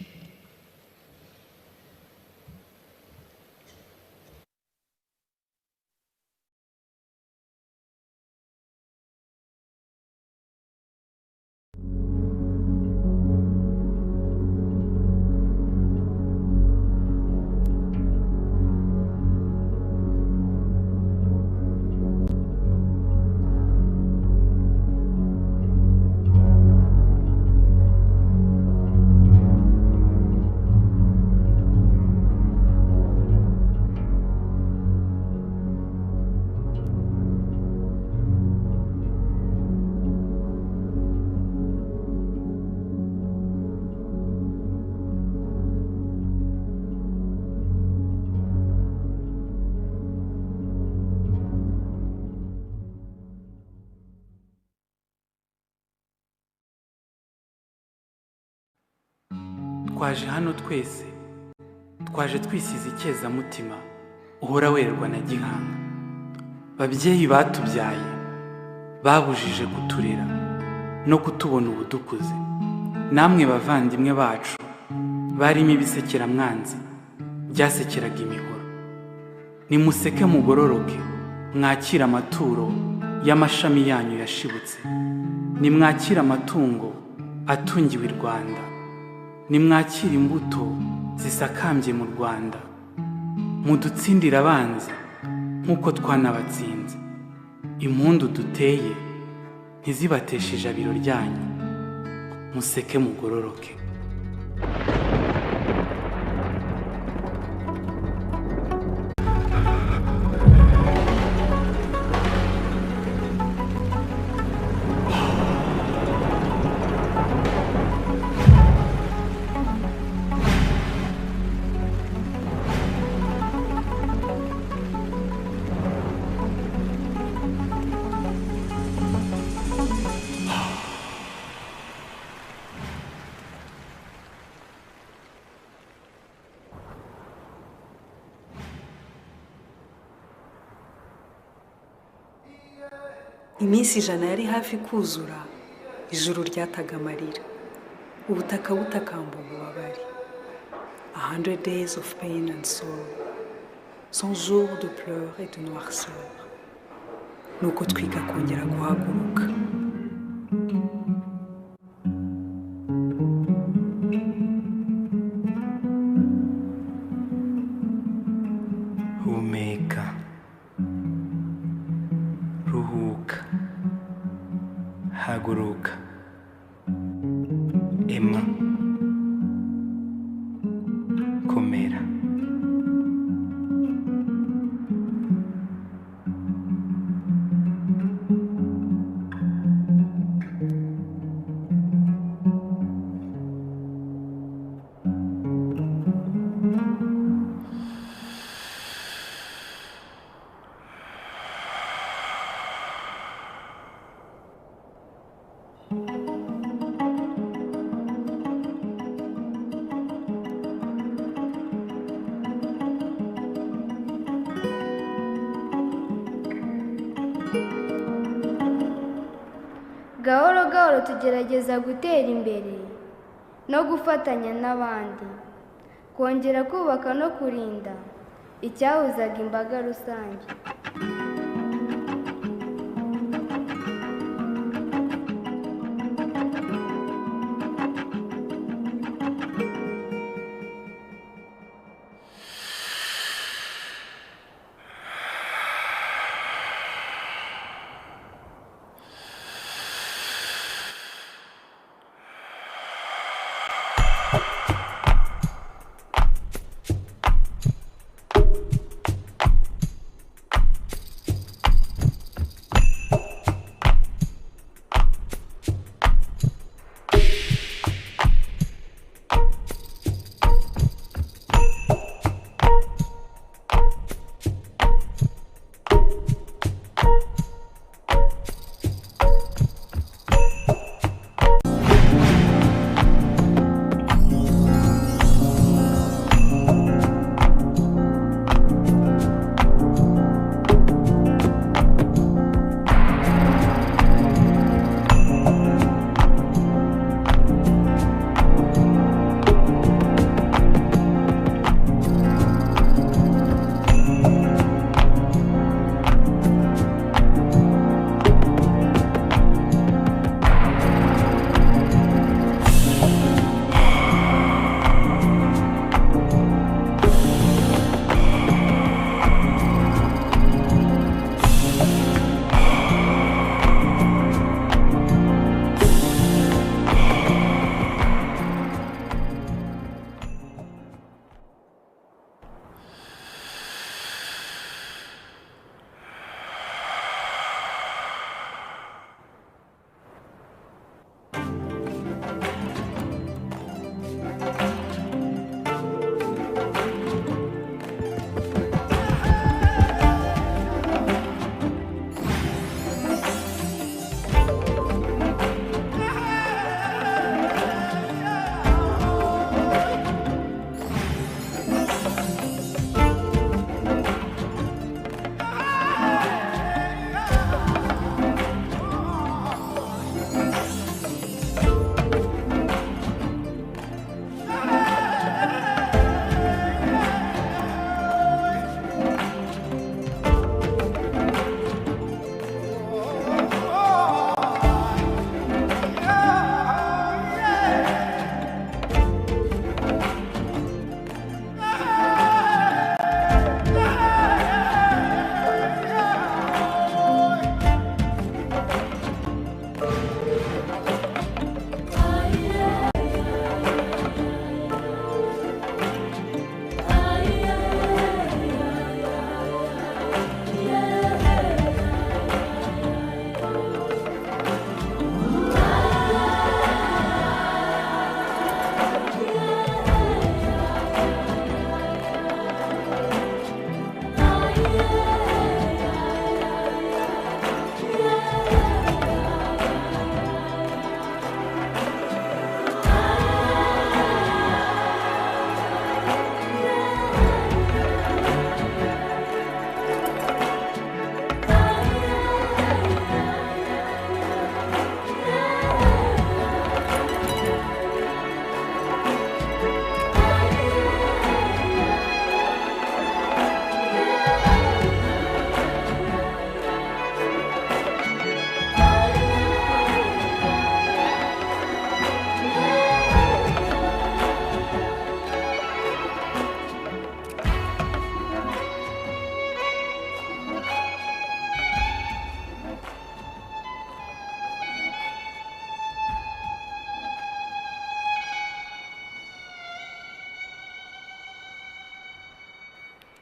Speaker 9: Twaje hano twese, twaje twisize icyezamutima, uhora wererwa na gihanga. Babyeyi batubyaye, babujije kuturera no kutubona ubudukuze. Namwe bavandimwe bacu, barimo ibisekeramwanzi, byasekeraga imihoro. Nimuseke mugororoke, mwakira amaturo y'amashami yanyu yashibutse. Nimwakira amatungo atungiwe i Rwanda. Nimwakira imbuto zisakambye mu Rwanda. Mudutsindira abanzi nk'uko twanabatsinze. Impundu duteye ntizibateshe ijabiro ryanyu. Museke mugororoke.
Speaker 10: Iminsi ijana yari hafi kuzura, ijuru ryataga amarira, ubutaka butakamba ububabare. 100 days of pain and sorrow, 100 jours de pleurs et de noirceur. Nuko twiga kongera guhaguruka,
Speaker 9: komera.
Speaker 11: Gahoro gahoro tugerageza gutera imbere no gufatanya n'abandi, kongera kubaka no kurinda icyahuzaga imbaga rusange.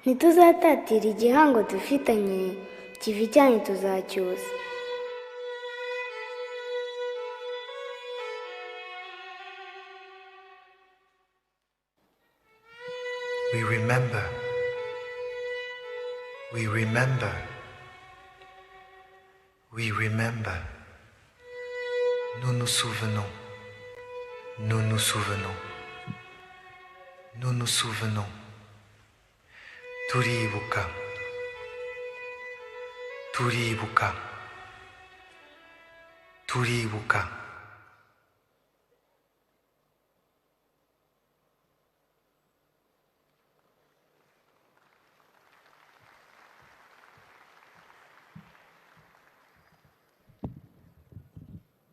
Speaker 11: ntituzatatira igihango dufitanye kivi cyanyu tuzacyusa.
Speaker 12: We remember. We remember. We remember. Nous nous souvenons. Nous nous souvenons. Nous nous souvenons. Turibuka. Turibuka. Turibuka.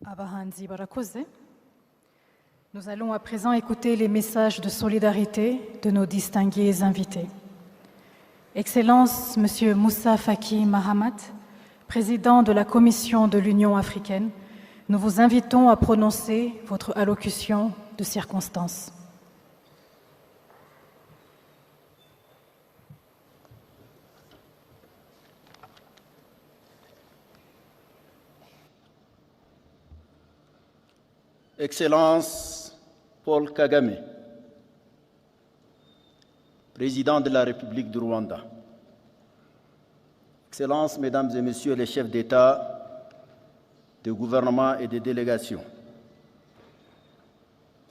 Speaker 2: Abahanzi barakoze. Nous allons à présent écouter les messages de solidarité de nos distingués invités. Excellence, Monsieur Moussa Faki Mahamat, président de la Commission de l'Union africaine, nous vous invitons à prononcer votre allocution de circonstance.
Speaker 13: Excellence Paul Kagame, président de la République du Rwanda. Excellences, Mesdames et Messieurs les chefs d'État, de gouvernement et de délégation.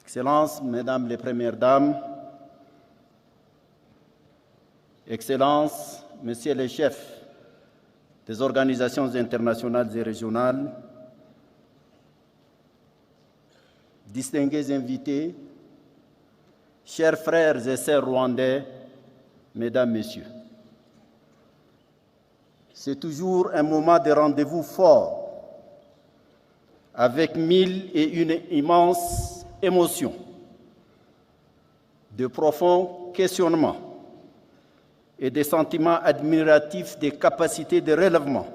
Speaker 13: Excellences, Mesdames les Premières Dames, Excellences, Messieurs les chefs des organisations internationales et régionales, distingués invités, chers frères et sœurs rwandais, Mesdames, Messieurs. C'est toujours un moment de rendez-vous fort, avec mille et une immenses émotions, de profonds questionnements et des sentiments admiratifs des capacités de relèvement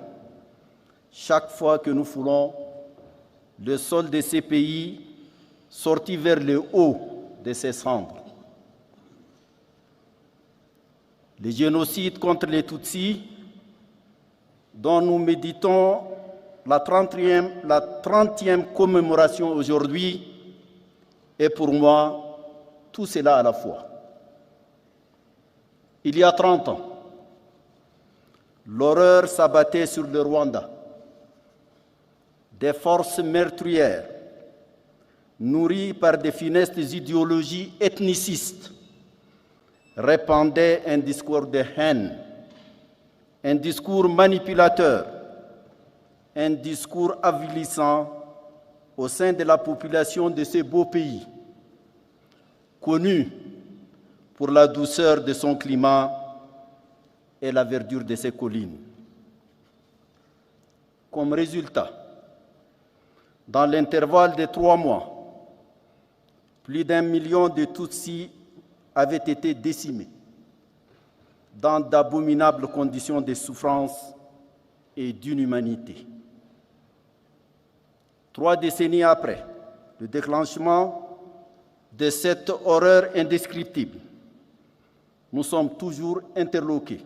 Speaker 13: chaque fois que nous foulons le sol de ces pays sortis vers le haut de ces cendres. Le génocide contre les Tutsis, dont nous méditons la 30e commémoration aujourd'hui, est pour moi tout cela à la fois. Il y a 30 ans, l'horreur s'abattait sur le Rwanda. Des forces meurtrières, nourries par des funestes idéologies ethnicistes, répandaient un discours de haine, un discours manipulateur, un discours avilissant au sein de la population de ce beau pays, connu pour la douceur de son climat et la verdure de ses collines. Comme résultat, dans l'intervalle de 3 mois, plus d'1 million de Tutsis avaient été décimés dans d'abominables conditions de souffrance et d'inhumanité. 3 décennies après le déclenchement de cette horreur indescriptible, nous sommes toujours interloqués,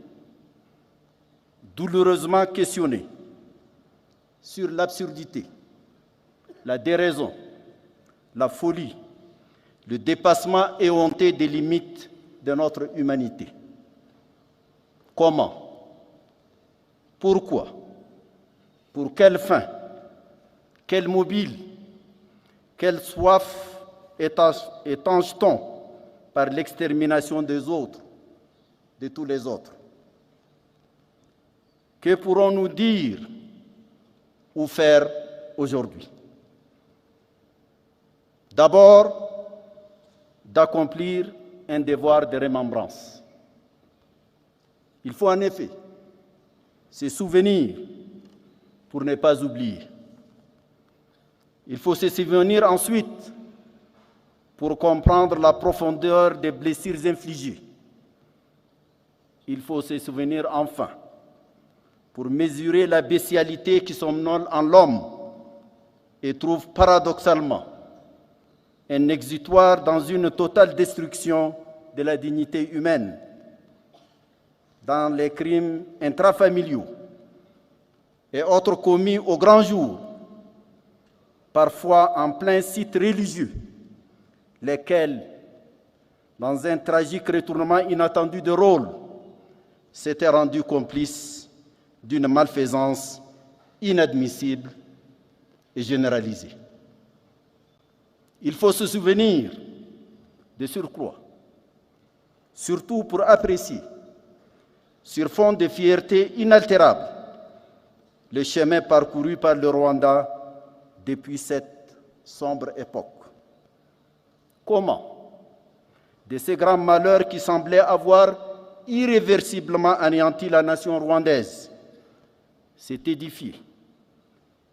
Speaker 13: douloureusement questionnés sur l'absurdité, la déraison, la folie, le dépassement éhonté des limites de notre humanité. Comment? Pourquoi? Pour quelle fin? Quel mobile? Quelle soif étanche-t-on par l'extermination des autres, de tous les autres? Que pourrons-nous dire ou faire aujourd'hui? D'abord, d'accomplir un devoir de remembrance. Il faut en effet se souvenir pour ne pas oublier. Il faut se souvenir ensuite pour comprendre la profondeur des blessures infligées. Il faut se souvenir enfin pour mesurer la bestialité qui somnole en l'homme et trouve paradoxalement un exutoire dans une totale destruction de la dignité humaine. dans les crimes intrafamiliaux et autres commis au grand jour, parfois en plein site religieux, lesquels, dans un tragique retournement inattendu de rôle, s'étaient rendus complices d'une malfaisance inadmissible et généralisée. Il faut se souvenir de surcroît, surtout pour apprécier, sur fond de fierté inaltérable, le chemin parcouru par le Rwanda depuis cette sombre époque. Comment, de ces grands malheurs qui semblaient avoir irréversiblement anéanti la nation rwandaise, s'est édifiée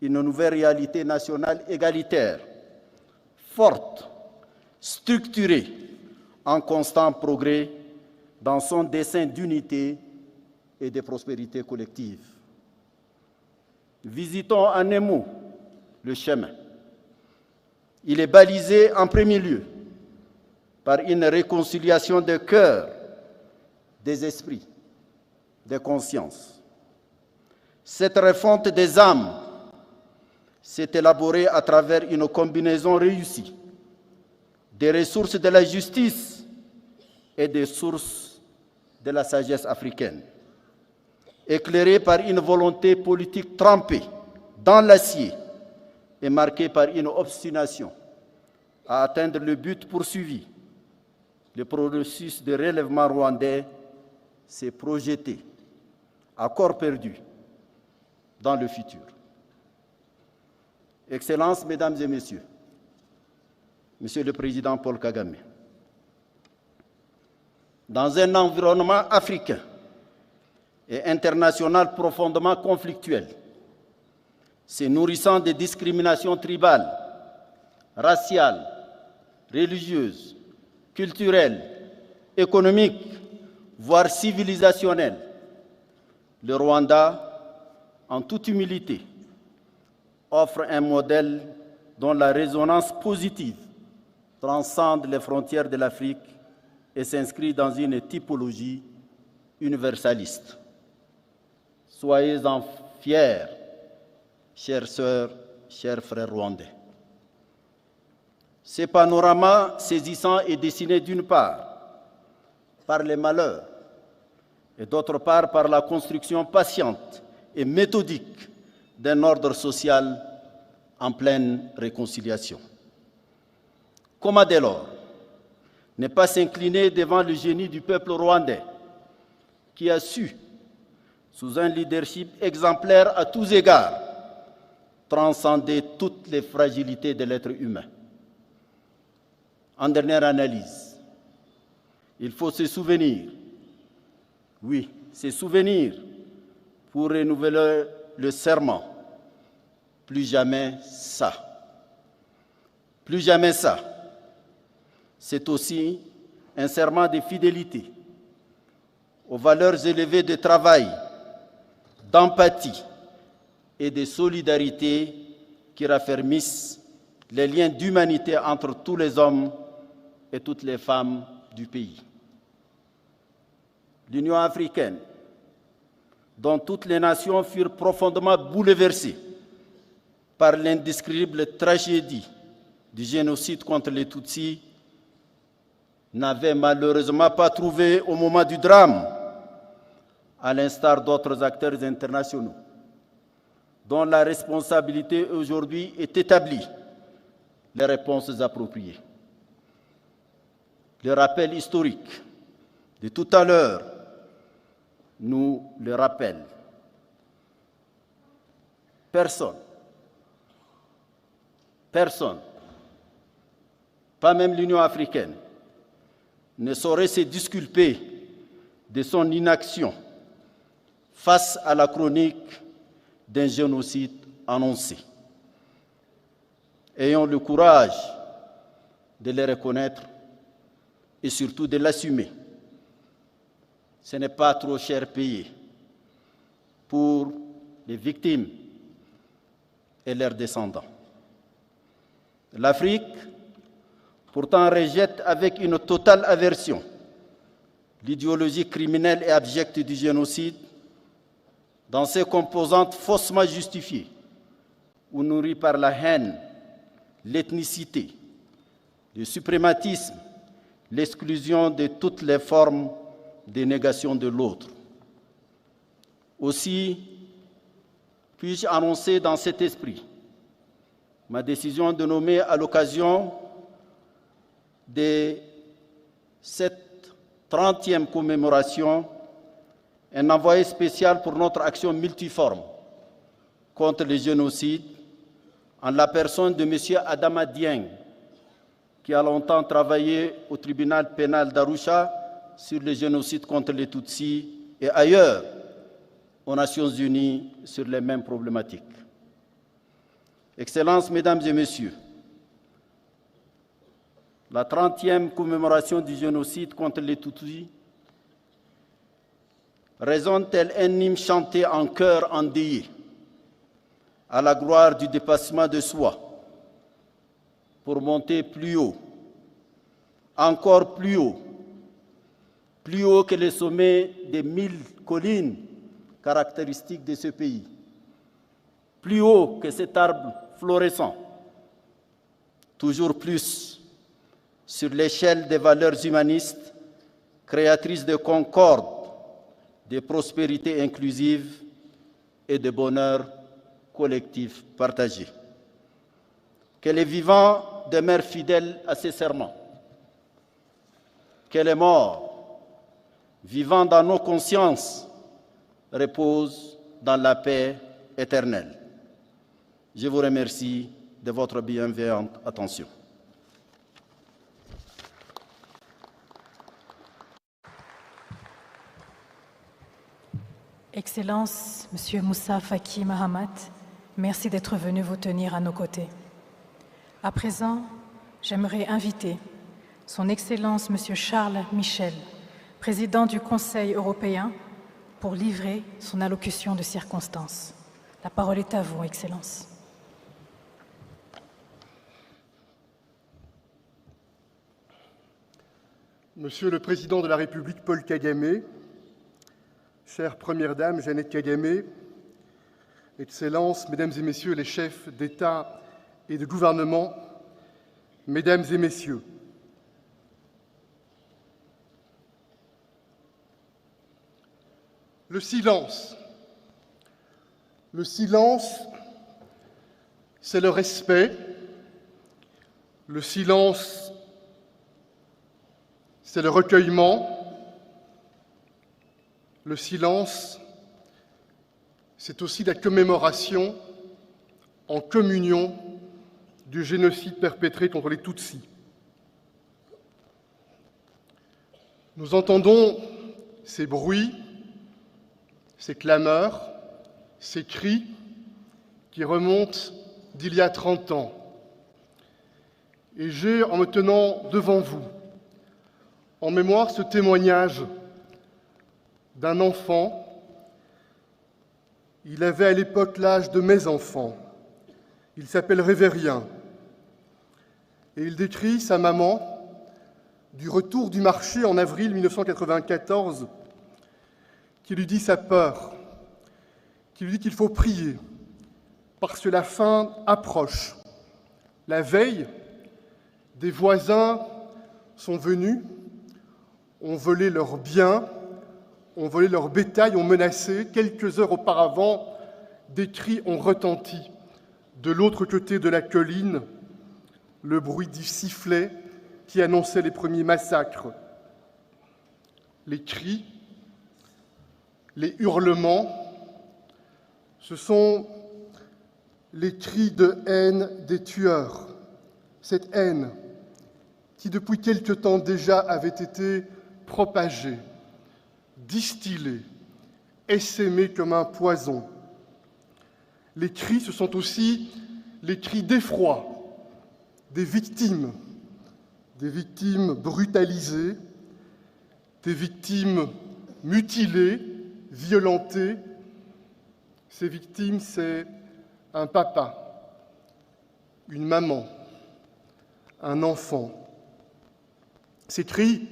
Speaker 13: une nouvelle réalité nationale égalitaire, forte, structurée, en constant progrès dans son dessein d'unité et de prospérité collective. Visitons en un mot le chemin. Il est balisé en premier lieu par une réconciliation des cœurs, des esprits, des consciences. Cette refonte des âmes s'est élaborée à travers une combinaison réussie des ressources de la justice et des sources de la sagesse africaine, éclairée par une volonté politique trempée dans l'acier et marquée par une obstination à atteindre le but poursuivi. Le processus de relèvement rwandais s'est projeté à corps perdu dans le futur. Excellences, Mesdames et Messieurs, Monsieur le Président Paul Kagame, dans un environnement africain et international profondément conflictuel, se nourrissant de discriminations tribales, raciales, religieuses, culturelles, économiques, voire civilisationnelles, le Rwanda, en toute humilité, offre un modèle dont la résonance positive transcende les frontières de l'Afrique et s'inscrit dans une typologie universaliste. Soyez-en fiers, chères sœurs, chers frères rwandais. Ce panorama saisissant est dessiné d'une part par les malheurs et d'autre part par la construction patiente et méthodique d'un ordre social en pleine réconciliation. Comment dès lors ne pas s'incliner devant le génie du peuple rwandais qui a su, sous un leadership exemplaire à tous égards, transcender toutes les fragilités de l'être humain. En dernière analyse, il faut se souvenir, oui, se souvenir pour renouveler le serment. Plus jamais ça. Plus jamais ça. C'est aussi un serment de fidélité aux valeurs élevées de travail, d'empathie et de solidarité qui raffermissent les liens d'humanité entre tous les hommes et toutes les femmes du pays. L'Union africaine, dont toutes les nations furent profondément bouleversées par l'indescriptible tragédie du génocide contre les Tutsis, n'avait malheureusement pas trouvé au moment du drame, à l'instar d'autres acteurs internationaux, dont la responsabilité aujourd'hui est établie, les réponses appropriées. Le rappel historique de tout à l'heure nous le rappelle. Personne, pas même l'Union africaine, ne saurait se disculper de son inaction face à la chronique d'un génocide annoncé. Ayons le courage de le reconnaître et surtout de l'assumer. Ce n'est pas trop cher payé pour les victimes et leurs descendants. L'Afrique, pourtant, rejette avec une totale aversion l'idéologie criminelle et abjecte du génocide dans ses composantes faussement justifiées ou nourries par la haine, l'ethnicité, le suprématisme, l'exclusion de toutes les formes de négation de l'autre. Aussi, puis-je annoncer dans cet esprit ma décision de nommer à l'occasion de cette 30e commémoration un envoyé spécial pour notre action multiforme contre le génocide en la personne de M. Adama Dieng, qui a longtemps travaillé au tribunal pénal d'Arusha sur le génocide contre les Tutsis et ailleurs aux Nations Unies sur les mêmes problématiques. Excellences, Mesdames et Messieurs, la 30e commémoration du génocide contre les Tutsis résonne tel un hymne chanté en chœur endeuillé à la gloire du dépassement de soi pour monter plus haut, encore plus haut que les sommets des 1000 collines caractéristiques de ce pays, plus haut que cet arbre florissant, toujours plus sur l'échelle des valeurs humanistes créatrices de concorde, de prospérité inclusive et de bonheur collectif partagé. Que les vivants demeurent fidèles à ces serments. Que les morts, vivant dans nos consciences, reposent dans la paix éternelle. Je vous remercie de votre bienveillante attention.
Speaker 2: Excellence, Monsieur Moussa Faki Mahamat, merci d'être venu vous tenir à nos côtés. À présent, j'aimerais inviter Son Excellence Monsieur Charles Michel, président du Conseil européen, pour livrer son allocution de circonstance. La parole est à vous, Excellence.
Speaker 14: Monsieur le Président de la République Paul Kagame, chère Première Dame Jeannette Kagame, Excellences, Mesdames et Messieurs les chefs d'État et de gouvernement, Mesdames et Messieurs, le silence, c'est le respect, le silence, c'est le recueillement, le silence, c'est aussi la commémoration en communion du génocide perpétré contre les Tutsis. Nous entendons ces bruits, ces clameurs, ces cris qui remontent d'il y a 30 ans. Et j'ai, en me tenant devant vous, en mémoire ce témoignage d'un enfant. Il avait à l'époque l'âge de mes enfants. Il s'appelle Révérien. Et il décrit sa maman du retour du marché en avril 1994, qui lui dit sa peur, qui lui dit qu'il faut prier, parce que la fin approche. La veille, des voisins sont venus, ont volé leurs biens, ont volé leur bétail, ont menacé. Quelques heures auparavant, des cris ont retenti. De l'autre côté de la colline, le bruit du sifflet qui annonçait les premiers massacres. Les cris, les hurlements, ce sont les cris de haine des tueurs. Cette haine qui, depuis quelque temps déjà, avait été propagée, distillée, essaimée comme un poison. Les cris, ce sont aussi les cris d'effroi des victimes brutalisées, des victimes mutilées, violentées. Ces victimes, c'est un papa, une maman, un enfant. Ces cris,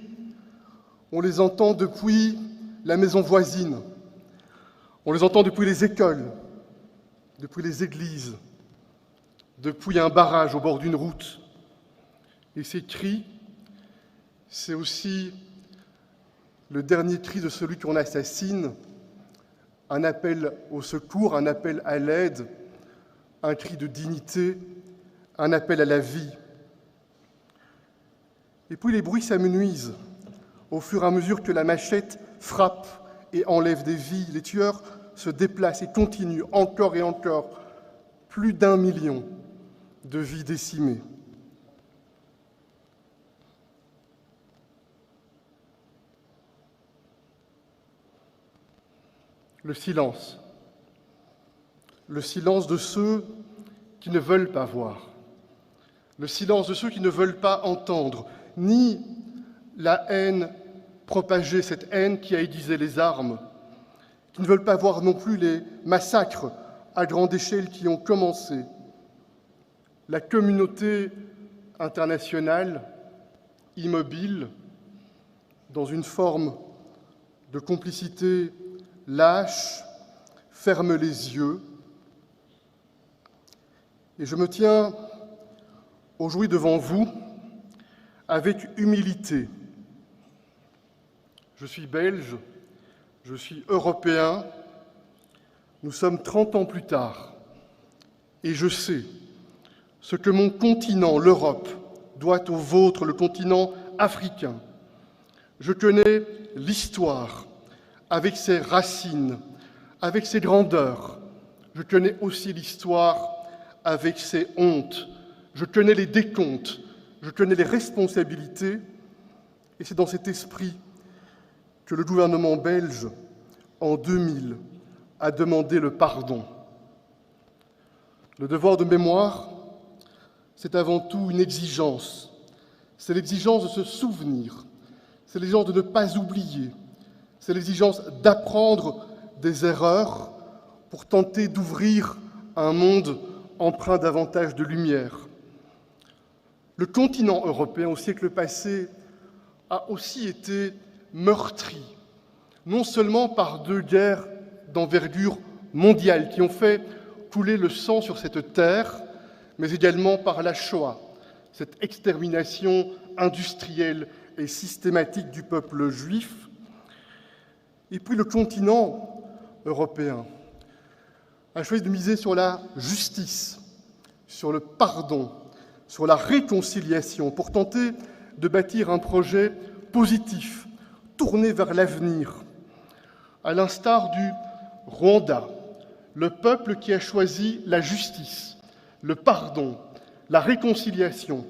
Speaker 14: On les entend depuis la maison voisine, on les entend depuis les écoles, depuis les églises, depuis un barrage au bord d'une route. Et ces cris, c'est aussi le dernier cri de celui qu'on assassine, un appel au secours, un appel à l'aide, un cri de dignité, un appel à la vie. Et puis les bruits s'amenuisent au fur et à mesure que la machette frappe et enlève des vies. Les tueurs se déplacent et continuent encore et encore. Plus d'1 million de vies décimées. Le silence de ceux qui ne veulent pas voir, le silence de ceux qui ne veulent pas entendre, ni la haine propagée, cette haine qui a aiguisé les armes, qui ne veulent pas voir non plus les massacres à grande échelle qui ont commencé. La communauté internationale, immobile, dans une forme de complicité lâche, ferme les yeux. Et je me tiens aujourd'hui devant vous avec humilité. Je suis belge, je suis européen, nous sommes 30 ans plus tard, et je sais ce que mon continent, l'Europe, doit au vôtre, le continent africain. Je connais l'histoire, avec ses racines, avec ses grandeurs. Je connais aussi l'histoire avec ses hontes. Je connais les décomptes, je connais les responsabilités. Et c'est dans cet esprit que le gouvernement belge, en 2000, a demandé le pardon. Le devoir de mémoire, c'est avant tout une exigence. C'est l'exigence de se souvenir, c'est l'exigence de ne pas oublier, c'est l'exigence d'apprendre des erreurs pour tenter d'ouvrir un monde empreint davantage de lumière. Le continent européen, au siècle passé, a aussi été meurtri, non seulement par 2 guerres d'envergure mondiale qui ont fait couler le sang sur cette terre, mais également par la Shoah, cette extermination industrielle et systématique du peuple juif. Et puis le continent européen a choisi de miser sur la justice, sur le pardon, sur la réconciliation, pour tenter de bâtir un projet positif, tourné vers l'avenir. À l'instar du Rwanda, le peuple qui a choisi la justice, le pardon, la réconciliation,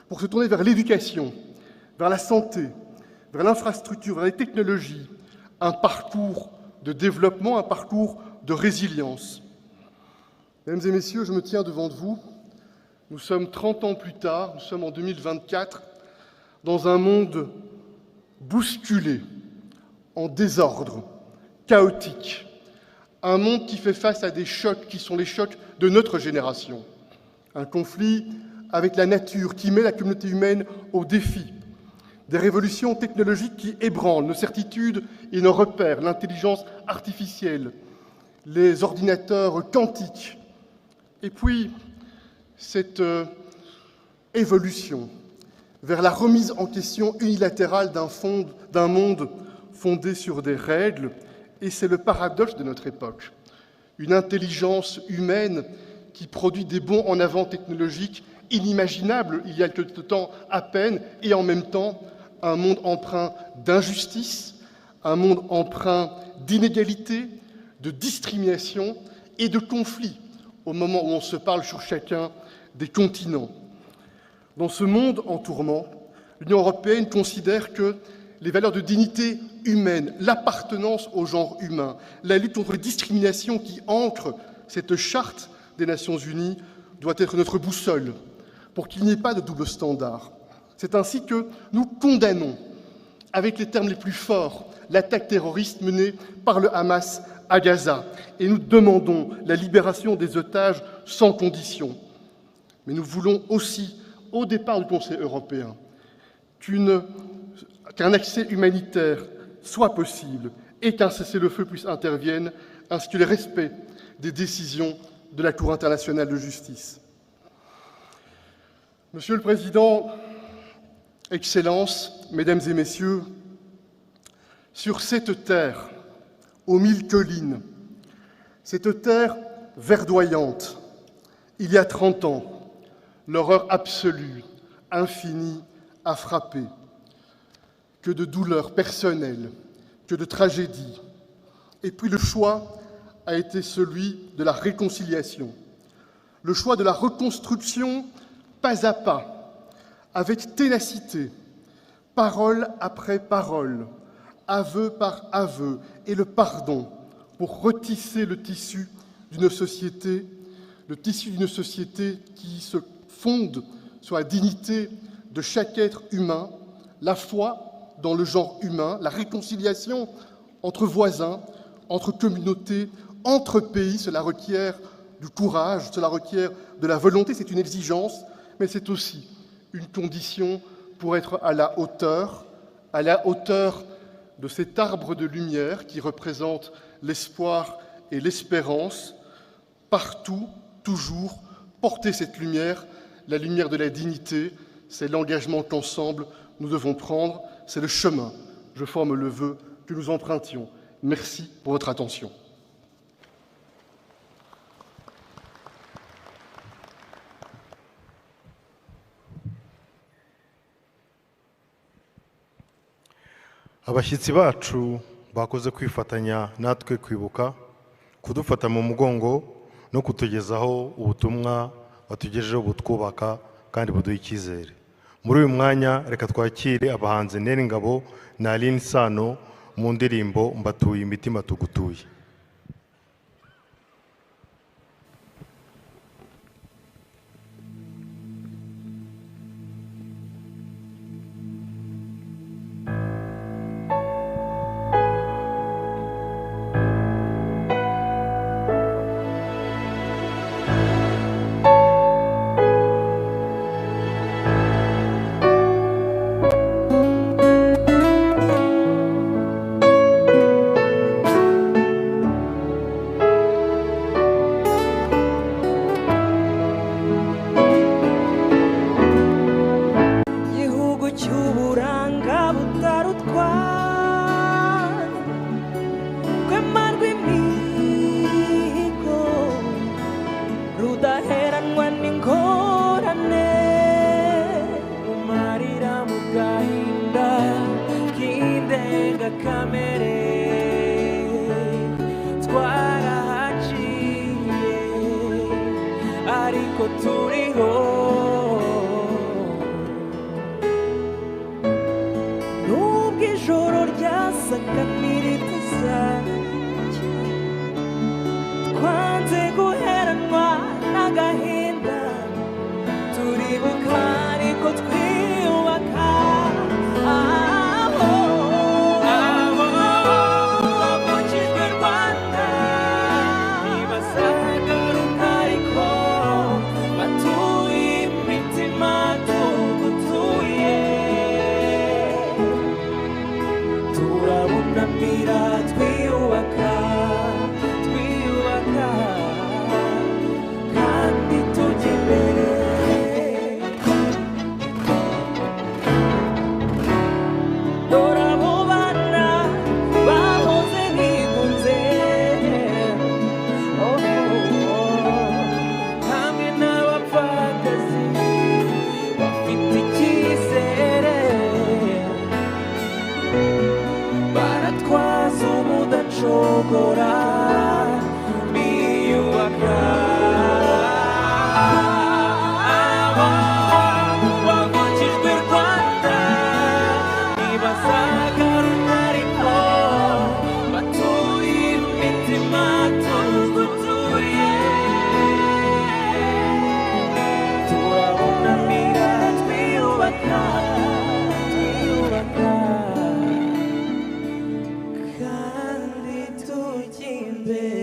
Speaker 14: pour se tourner vers l'éducation, vers la santé, vers l'infrastructure, vers les technologies, un parcours de développement, un parcours de résilience. Mesdames et messieurs, je me tiens devant vous. Nous sommes 30 ans plus tard, nous sommes en 2024, dans un monde bousculé, en désordre, chaotique. Un monde qui fait face à des chocs qui sont les chocs de notre génération. Un conflit avec la nature qui met la communauté humaine au défi. Des révolutions technologiques qui ébranlent nos certitudes et nos repères, l'intelligence artificielle, les ordinateurs quantiques. Et puis, cette évolution vers la remise en question unilatérale d'un monde fondé sur des règles, et c'est le paradoxe de notre époque. Une intelligence humaine qui produit des bonds en avant technologiques inimaginables il y a quelque temps à peine, et en même temps un monde empreint d'injustice, un monde empreint d'inégalité, de discrimination et de conflits, au moment où on se parle sur chacun des continents. Dans ce monde en tourment, l'Union européenne considère que les valeurs de dignité humaine, l'appartenance au genre humain, la lutte contre les discriminations qui ancrent cette charte des Nations Unies doit être notre boussole pour qu'il n'y ait pas de double standard. C'est ainsi que nous condamnons, avec les termes les plus forts, l'attaque terroriste menée par le Hamas à Gaza, et nous demandons la libération des otages sans condition. Mais nous voulons aussi, au départ du Conseil européen, qu'un qu'un accès humanitaire soit possible et qu'un cessez-le-feu puisse intervenir, ainsi que le respect des décisions de la Cour internationale de justice. Monsieur le Président, Excellences, Mesdames et Messieurs, sur cette terre, aux 1000 collines, cette terre verdoyante, il y a 30 ans, l'horreur absolue, infinie, a frappé. Que de douleurs personnelles, que de tragédies. Et puis le choix a été celui de la réconciliation, le choix de la reconstruction pas à pas, avec ténacité, parole après parole, aveu par aveu, et le pardon pour retisser le tissu d'une société qui se fonde sur la dignité de chaque être humain, la foi dans le genre humain, la réconciliation entre voisins, entre communautés, entre pays. Cela requiert du courage, cela requiert de la volonté, c'est une exigence, mais c'est aussi une condition pour être à la hauteur de cet arbre de lumière qui représente l'espoir et l'espérance. Partout, toujours, porter cette lumière, la lumière de la dignité, c'est l'engagement qu'ensemble nous devons prendre, c'est le chemin, je forme le vœu, que nous empruntions. Merci pour votre attention.
Speaker 3: Abashyitsi bacu bakoze kwifatanya natwe kwibuka, kudufata mu mugongo no kutugezaho ubutumwa batugejejeho butwubaka kandi buduha icyizere. Muri uyu mwanya reka twakire abahanzi Neri Ngabo na Aline Sano mu ndirimbo Mbatuye imitima tugutuye.
Speaker 6: Kandi tujya imbere.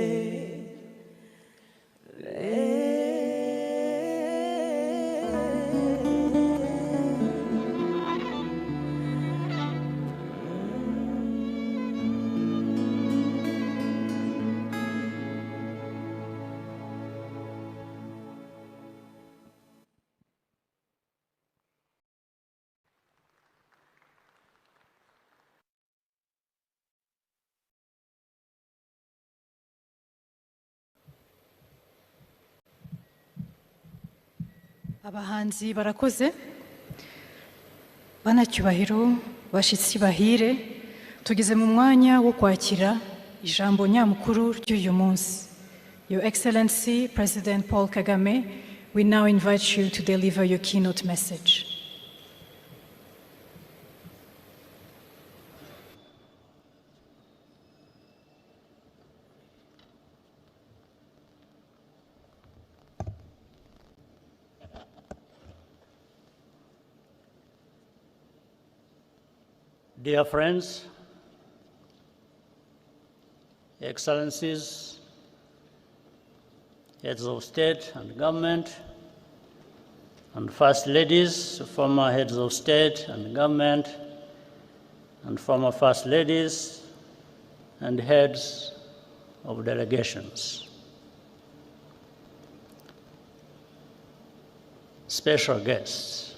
Speaker 2: abahanzi barakoze, banacyubahiro, bashyitsi bahire, tugeze mu mwanya wo kwakira ijambo nyamukuru ry'uyu munsi. Your Excellency, President Paul Kagame, we now invite you to deliver your keynote message.
Speaker 15: Dear friends, Excellencies, heads of state and government, and first ladies, former heads of state and government, and former first ladies, and heads of delegations. Special guests,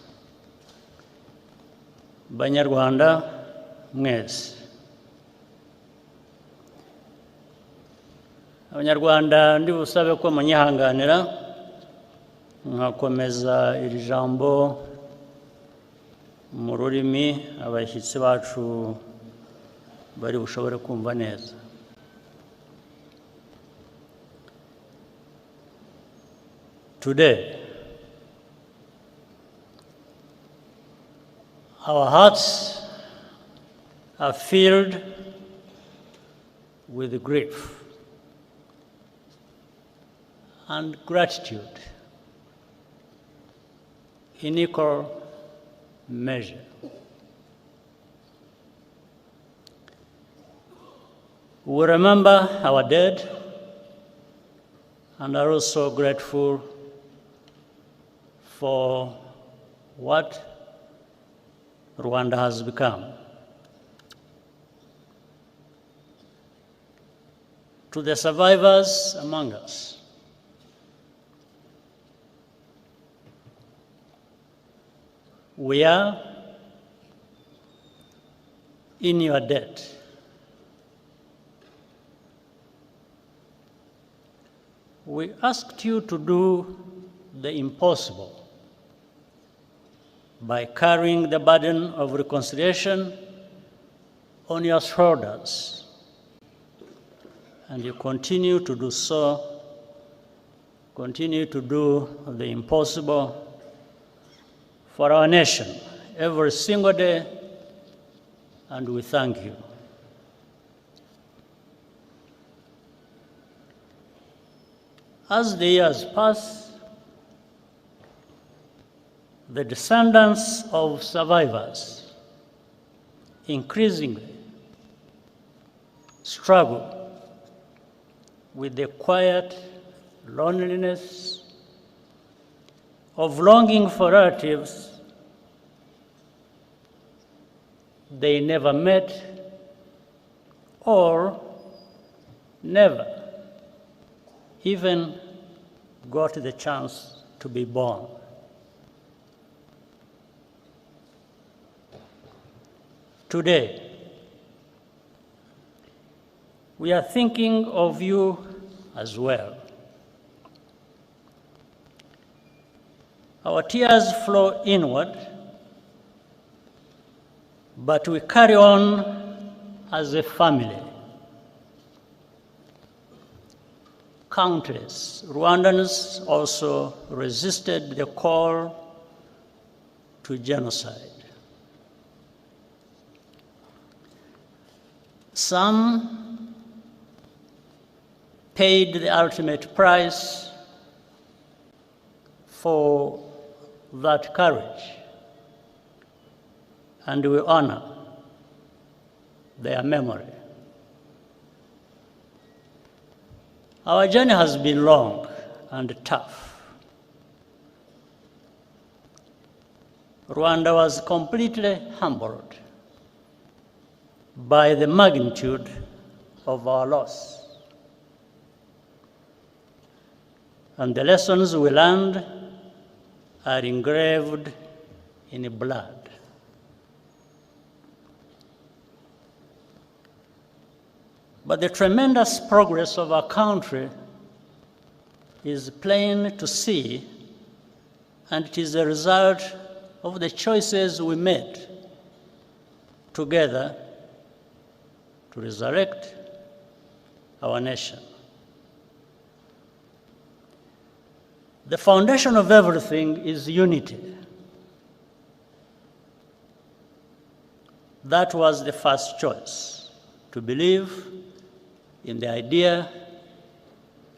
Speaker 15: Banyarwanda mwese. Abanyarwanda ndi busabe ko munyihanganira nkakomeza iri jambo mu rurimi abashyitsi bacu bari bushobore kumva neza. Today, our hearts are filled with grief and gratitude in equal measure. We remember our dead and are also grateful for what Rwanda has become. To the survivors among us, we are in your debt. We asked you to do the impossible by carrying the burden of reconciliation on your shoulders. And you continue to do so, continue to do the impossible for our nation every single day, and we thank you. As the years pass, the descendants of survivors increasingly struggle with the quiet loneliness of longing for relatives they never met or never even got the chance to be born. Today, we are thinking of you as well. Our tears flow inward, but we carry on as a family. Countless Rwandans also resisted the call to genocide. Some paid the ultimate price for that courage, and we honor their memory. Our journey has been long and tough. Rwanda was completely humbled by the magnitude of our loss. And the lessons we learned are engraved in blood. But the tremendous progress of our country is plain to see and it is a result of the choices we made together to resurrect our nation. The foundation of everything is unity. That was the first choice, to believe in the idea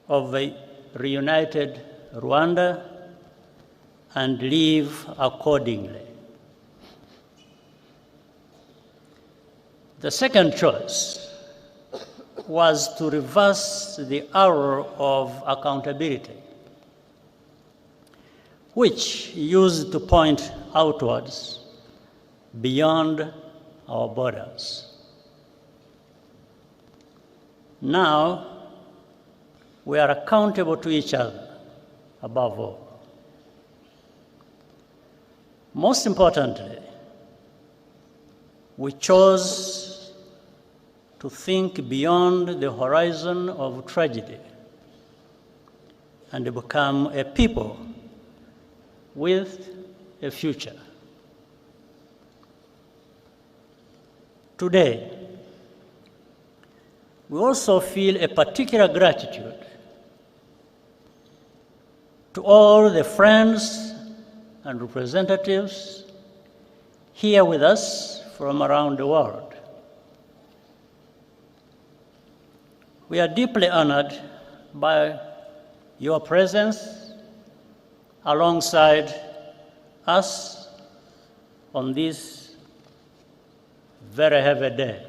Speaker 15: of a reunited Rwanda and live accordingly. The second choice was to reverse the arrow of accountability, which used to point outwards beyond our borders. Now, we are accountable to each other, above all. Most importantly, we chose to think beyond the horizon of tragedy and become a people with a future. Today, we also feel a particular gratitude to all the friends and representatives here with us from around the world. We are deeply honored by your presence alongside us on this very heavy day.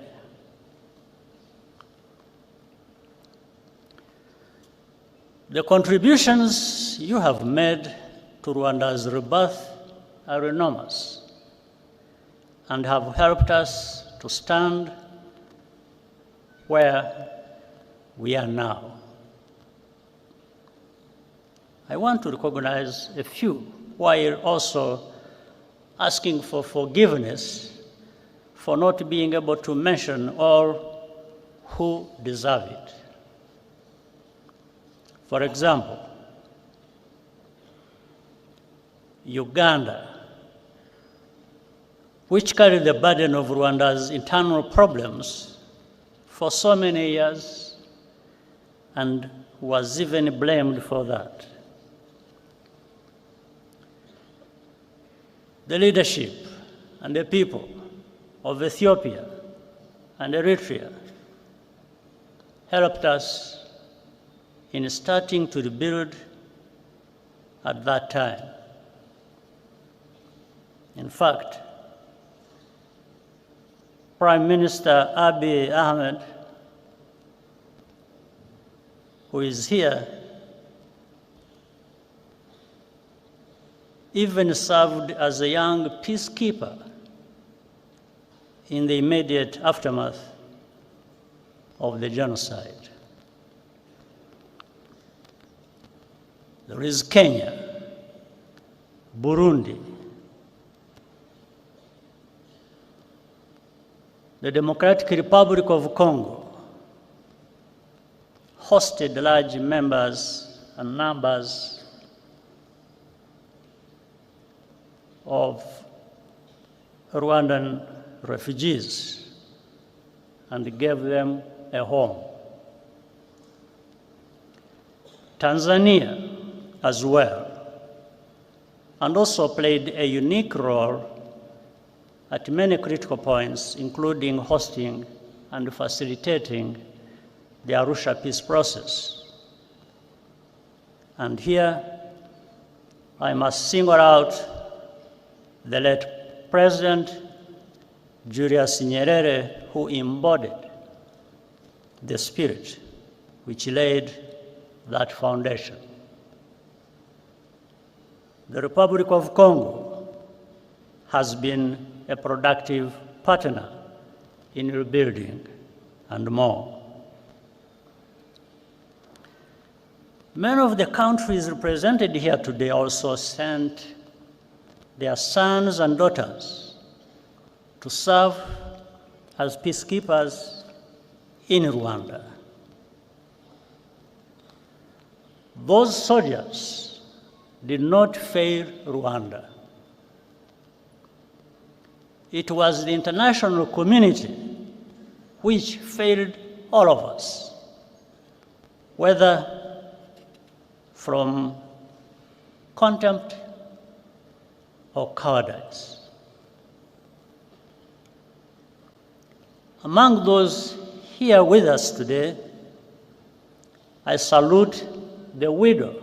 Speaker 15: The contributions you have made to Rwanda's rebirth are enormous and have helped us to stand where we are now. I want to recognize a few while also asking for forgiveness for not being able to mention all who deserve it. For example, Uganda, which carried the burden of Rwanda's internal problems for so many years and was even blamed for that. The leadership and the people of Ethiopia and Eritrea helped us in starting to rebuild at that time. In fact, Prime Minister Abiy Ahmed, who is here, even served as a young peacekeeper in the immediate aftermath of the genocide. There is Kenya, Burundi, the Democratic Republic of Congo hosted large members and numbers of Rwandan refugees and gave them a home. Tanzania as well, and also played a unique role at many critical points, including hosting and facilitating the Arusha peace process. And here, I must single out the late President Julius Nyerere, who embodied the spirit which laid that foundation. The Republic of Congo has been a productive partner in rebuilding and more. Many of the countries represented here today also sent their sons and daughters to serve as peacekeepers in Rwanda. Those soldiers did not fail Rwanda. It was the international community which failed all of us, whether from contempt or cowardice. Among those here with us today, I salute the widow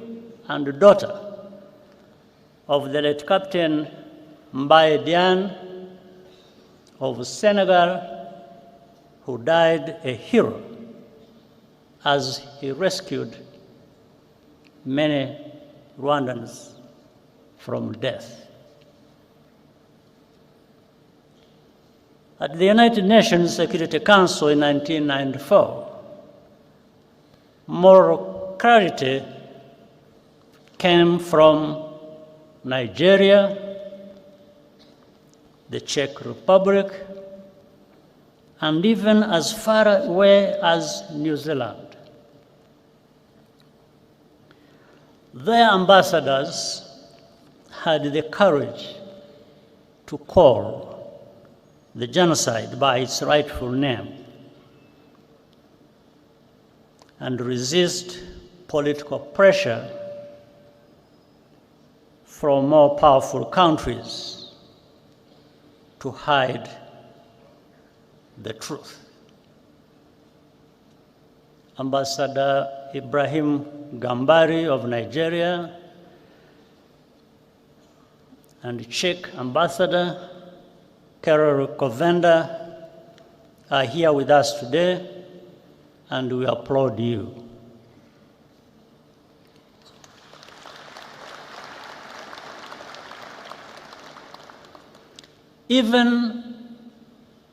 Speaker 15: and daughter of the late Captain Mbaye Diagne of Senegal, who died a hero as he rescued many Rwandans from death. At the United Nations Security Council in 1994, moral clarity came from Nigeria, the Czech Republic, and even as far away as New Zealand. Their ambassadors had the courage to call the genocide by its rightful name and resist political pressure from more powerful countries to hide the truth. Ambassador Ibrahim Gambari of Nigeria and Czech Ambassador Karol Kovenda are here with us today, and we applaud you. Even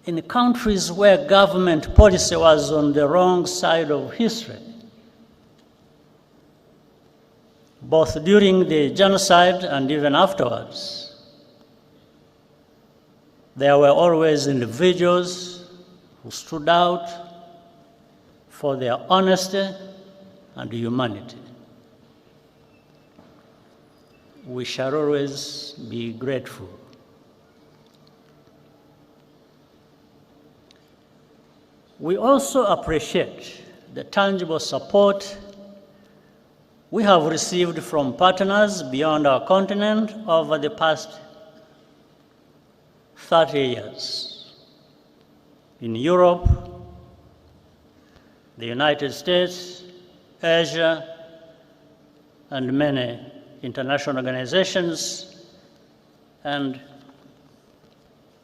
Speaker 15: in countries where government policy was on the wrong side of history, both during the genocide and even afterwards, there were always individuals who stood out for their honesty and humanity. We shall always be grateful. We also appreciate the tangible support we have received from partners beyond our continent over the past 30 years. In Europe, the United States, Asia, and many international organizations and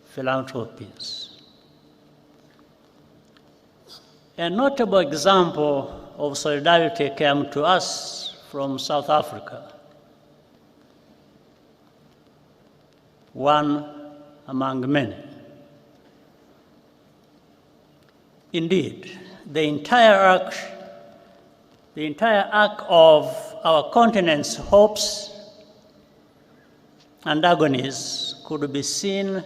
Speaker 15: philanthropies. A notable example of solidarity came to us from South Africa, one among many. Indeed, the entire arc of our continent's hopes and agonies could be seen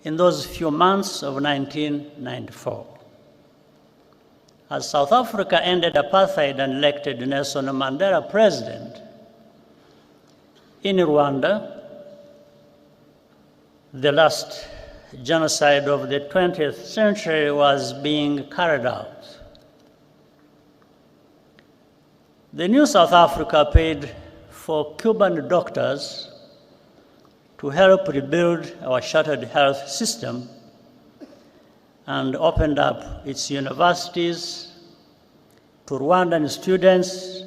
Speaker 15: in those few months of 1994. As South Africa ended apartheid and elected Nelson Mandela president, in Rwanda, the last genocide of the 20th century was being carried out. The new South Africa paid for Cuban doctors to help rebuild our shattered health system and opened up its universities to Rwandan students,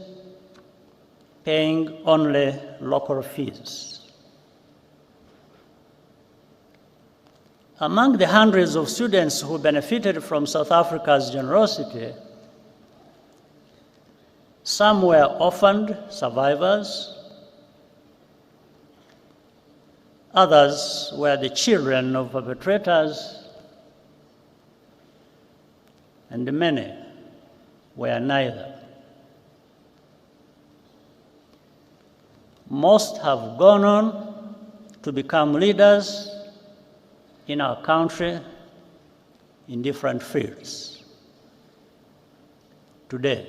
Speaker 15: paying only local fees. Among the hundreds of students who benefited from South Africa's generosity, some were orphaned survivors, others were the children of perpetrators, and many were neither. Most have gone on to become leaders in our country in different fields. Today,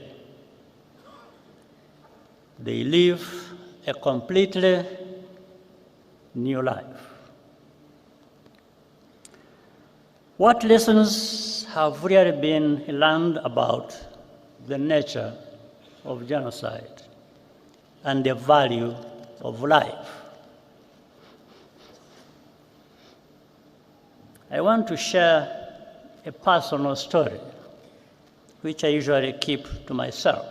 Speaker 15: they live a completely new life. What lessons have really been learned about the nature of genocide and the value of life? I want to share a personal story, which I usually keep to myself.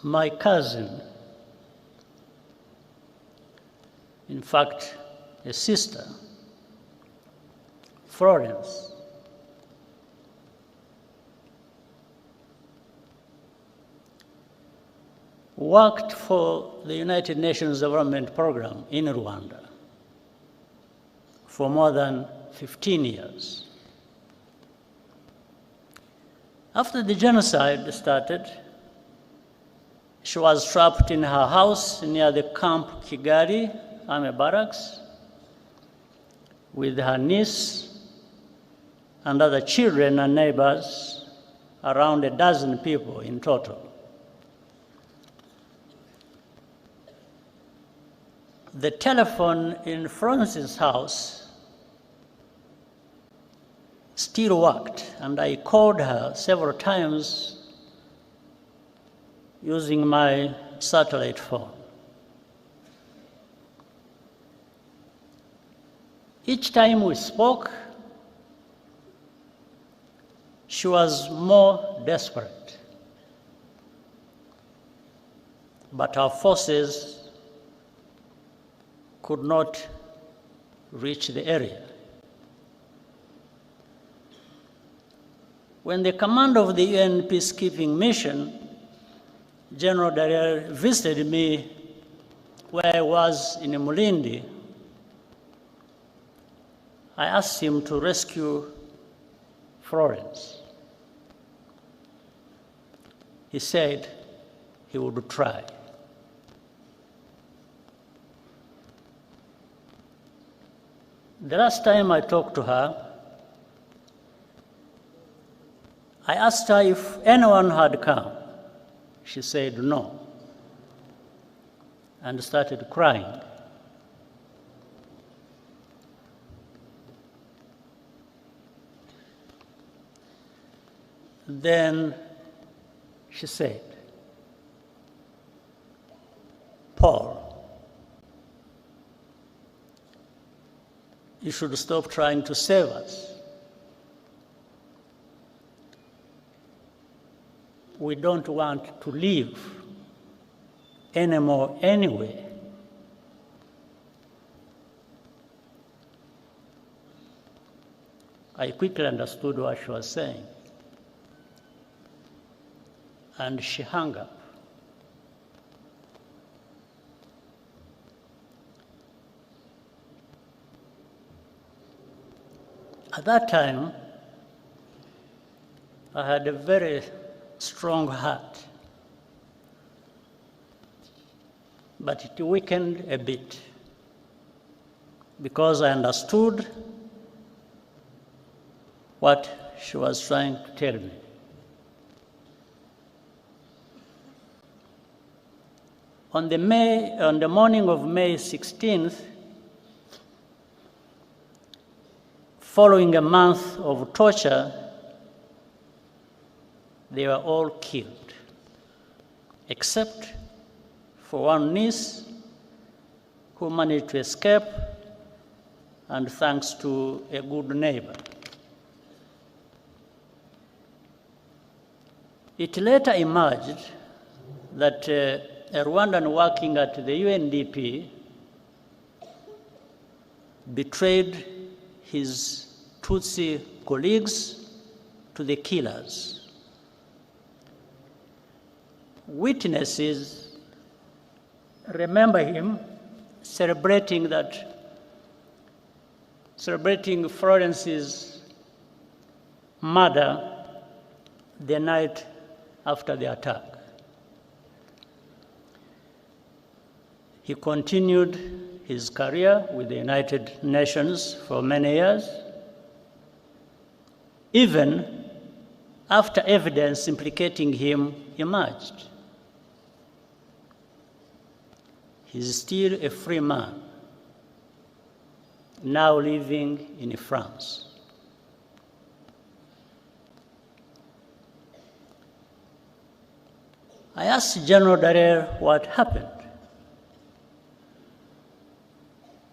Speaker 15: My cousin, in fact, a sister, Florence, worked for the United Nations Development Program in Rwanda for more than 15 years. After the genocide started, she was trapped in her house near the Camp Kigali Army Barracks with her niece and other children and neighbors, around a dozen people in total. The telephone in Florence's house still worked, and I called her several times using my satellite phone. Each time we spoke, she was more desperate, but our forces could not reach the area. When the commander of the UN peacekeeping mission, General Dallaire, visited me where I was in Mulindi, I asked him to rescue Florence. He said he would try. The last time I talked to her, I asked her if anyone had come. She said no, and started crying. Then she said, "Paul, you should stop trying to save us. We don't want to live anymore anyway." I quickly understood what she was saying, and she hung up. At that time, I had a very strong heart, but it weakened a bit because I understood what she was trying to tell me. On the morning of May 16th, following a month of torture, they were all killed, except for one niece who managed to escape, and thanks to a good neighbor. It later emerged that a Rwandan working at the UNDP betrayed his Tutsi colleagues to the killers. Witnesses remember him celebrating Florence's murder the night after the attack. He continued his career with the United Nations for many years, even after evidence implicating him emerged. He's still a free man, now living in France. I asked General Dallaire what happened.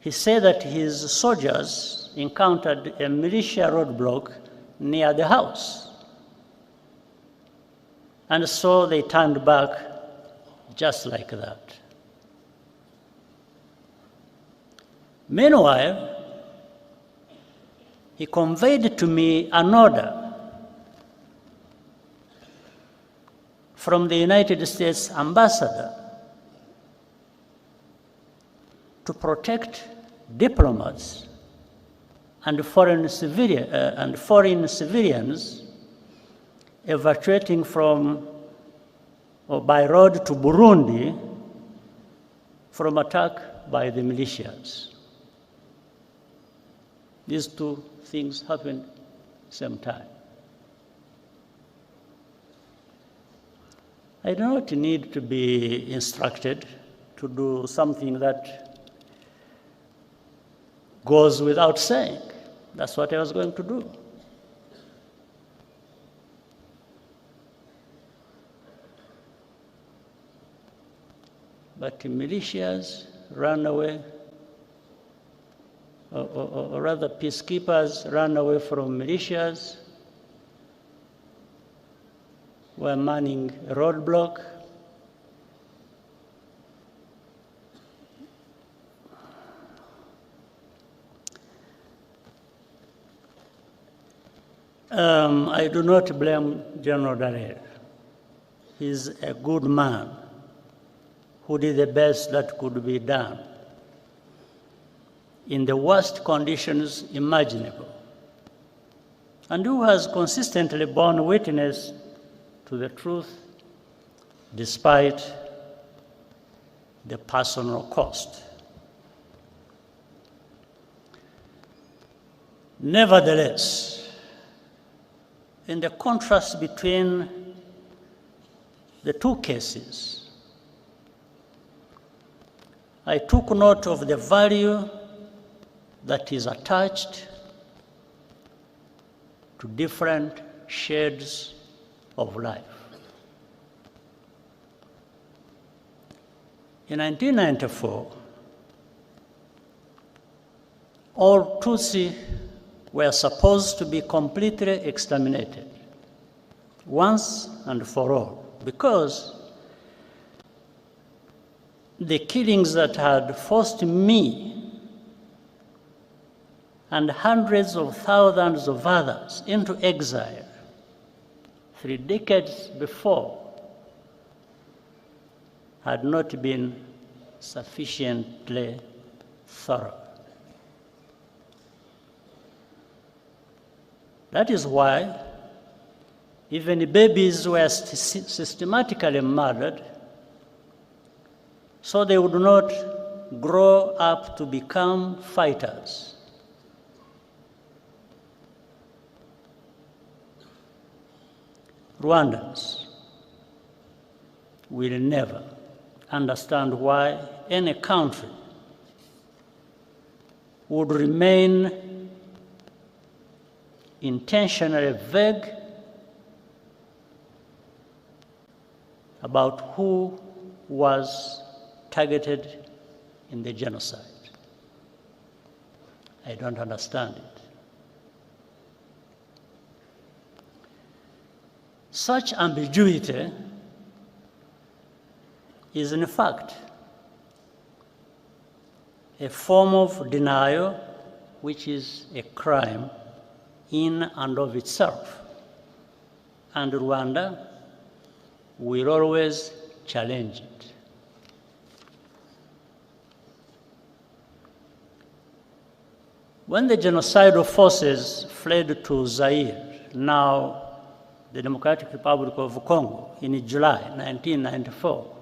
Speaker 15: He said that his soldiers encountered a militia roadblock near the house, and so they turned back just like that. Meanwhile, he conveyed to me an order from the United States ambassador to protect diplomats and foreign civilians evacuating from or by road to Burundi from attack by the militias. These two things happened same time. I do not need to be instructed to do something that goes without saying. That's what I was going to do. But the militias ran away, or rather peacekeepers ran away from militias, were manning a roadblock. I do not blame General Dallaire. He's a good man who did the best that could be done in the worst conditions imaginable, and who has consistently borne witness to the truth despite the personal cost. Nevertheless, in the contrast between the two cases, I took note of the value that is attached to different shades of life. In 1994, all Tutsi were supposed to be completely exterminated once and for all, because the killings that had forced me and hundreds of thousands of others into exile 3 decades before had not been sufficiently thorough. That is why even babies were systematically murdered so they would not grow up to become fighters. Rwandans will never understand why any country would remain intentionally vague about who was targeted in the genocide. I don't understand it. Such ambiguity is in fact a form of denial which is a crime in and of itself. And Rwanda will always challenge it. When the genocidal forces fled to Zaire, now the Democratic Republic of Congo, in July 1994,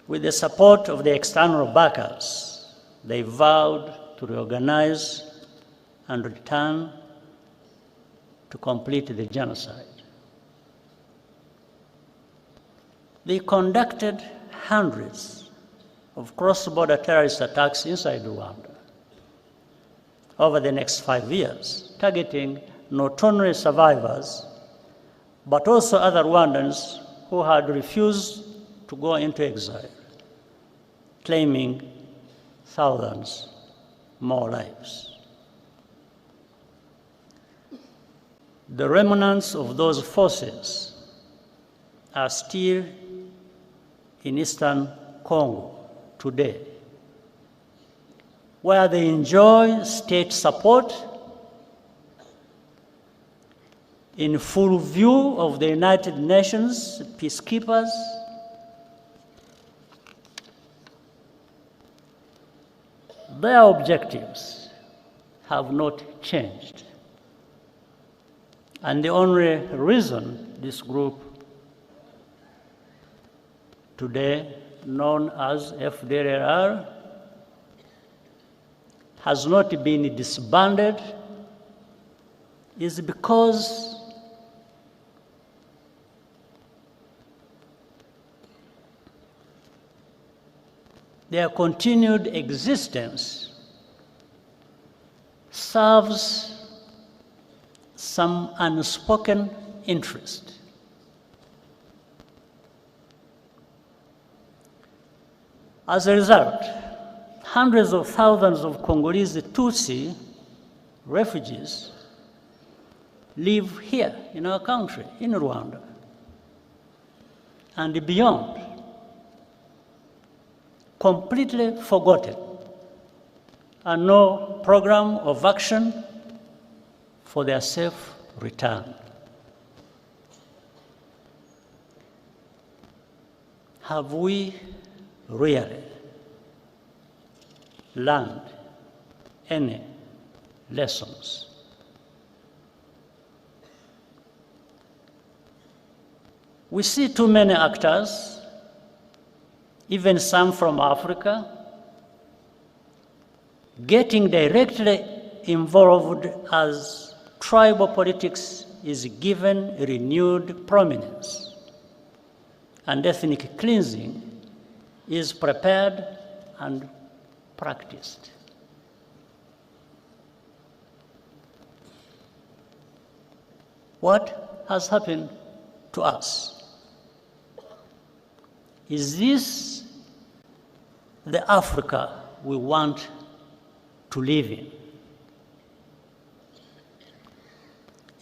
Speaker 15: with the support of the external backers, they vowed to reorganize and return to complete the genocide. They conducted hundreds of cross-border terrorist attacks inside Rwanda over the next 5 years, targeting not only survivors, but also other Rwandans who had refused to go into exile, claiming thousands more lives. The remnants of those forces are still in eastern Congo today, where they enjoy state support in full view of the United Nations peacekeepers, their objectives have not changed. And the only reason this group today known as FDLR has not been disbanded is because their continued existence serves some unspoken interest. As a result, hundreds of thousands of Congolese Tutsi refugees live here in our country, in Rwanda, and beyond, completely forgotten, and no program of action for their safe return. Have we really learned any lessons? We see too many actors, even some from Africa, getting directly involved as tribal politics is given renewed prominence and ethnic cleansing is prepared and practiced. What has happened to us? Is this the Africa we want to live in?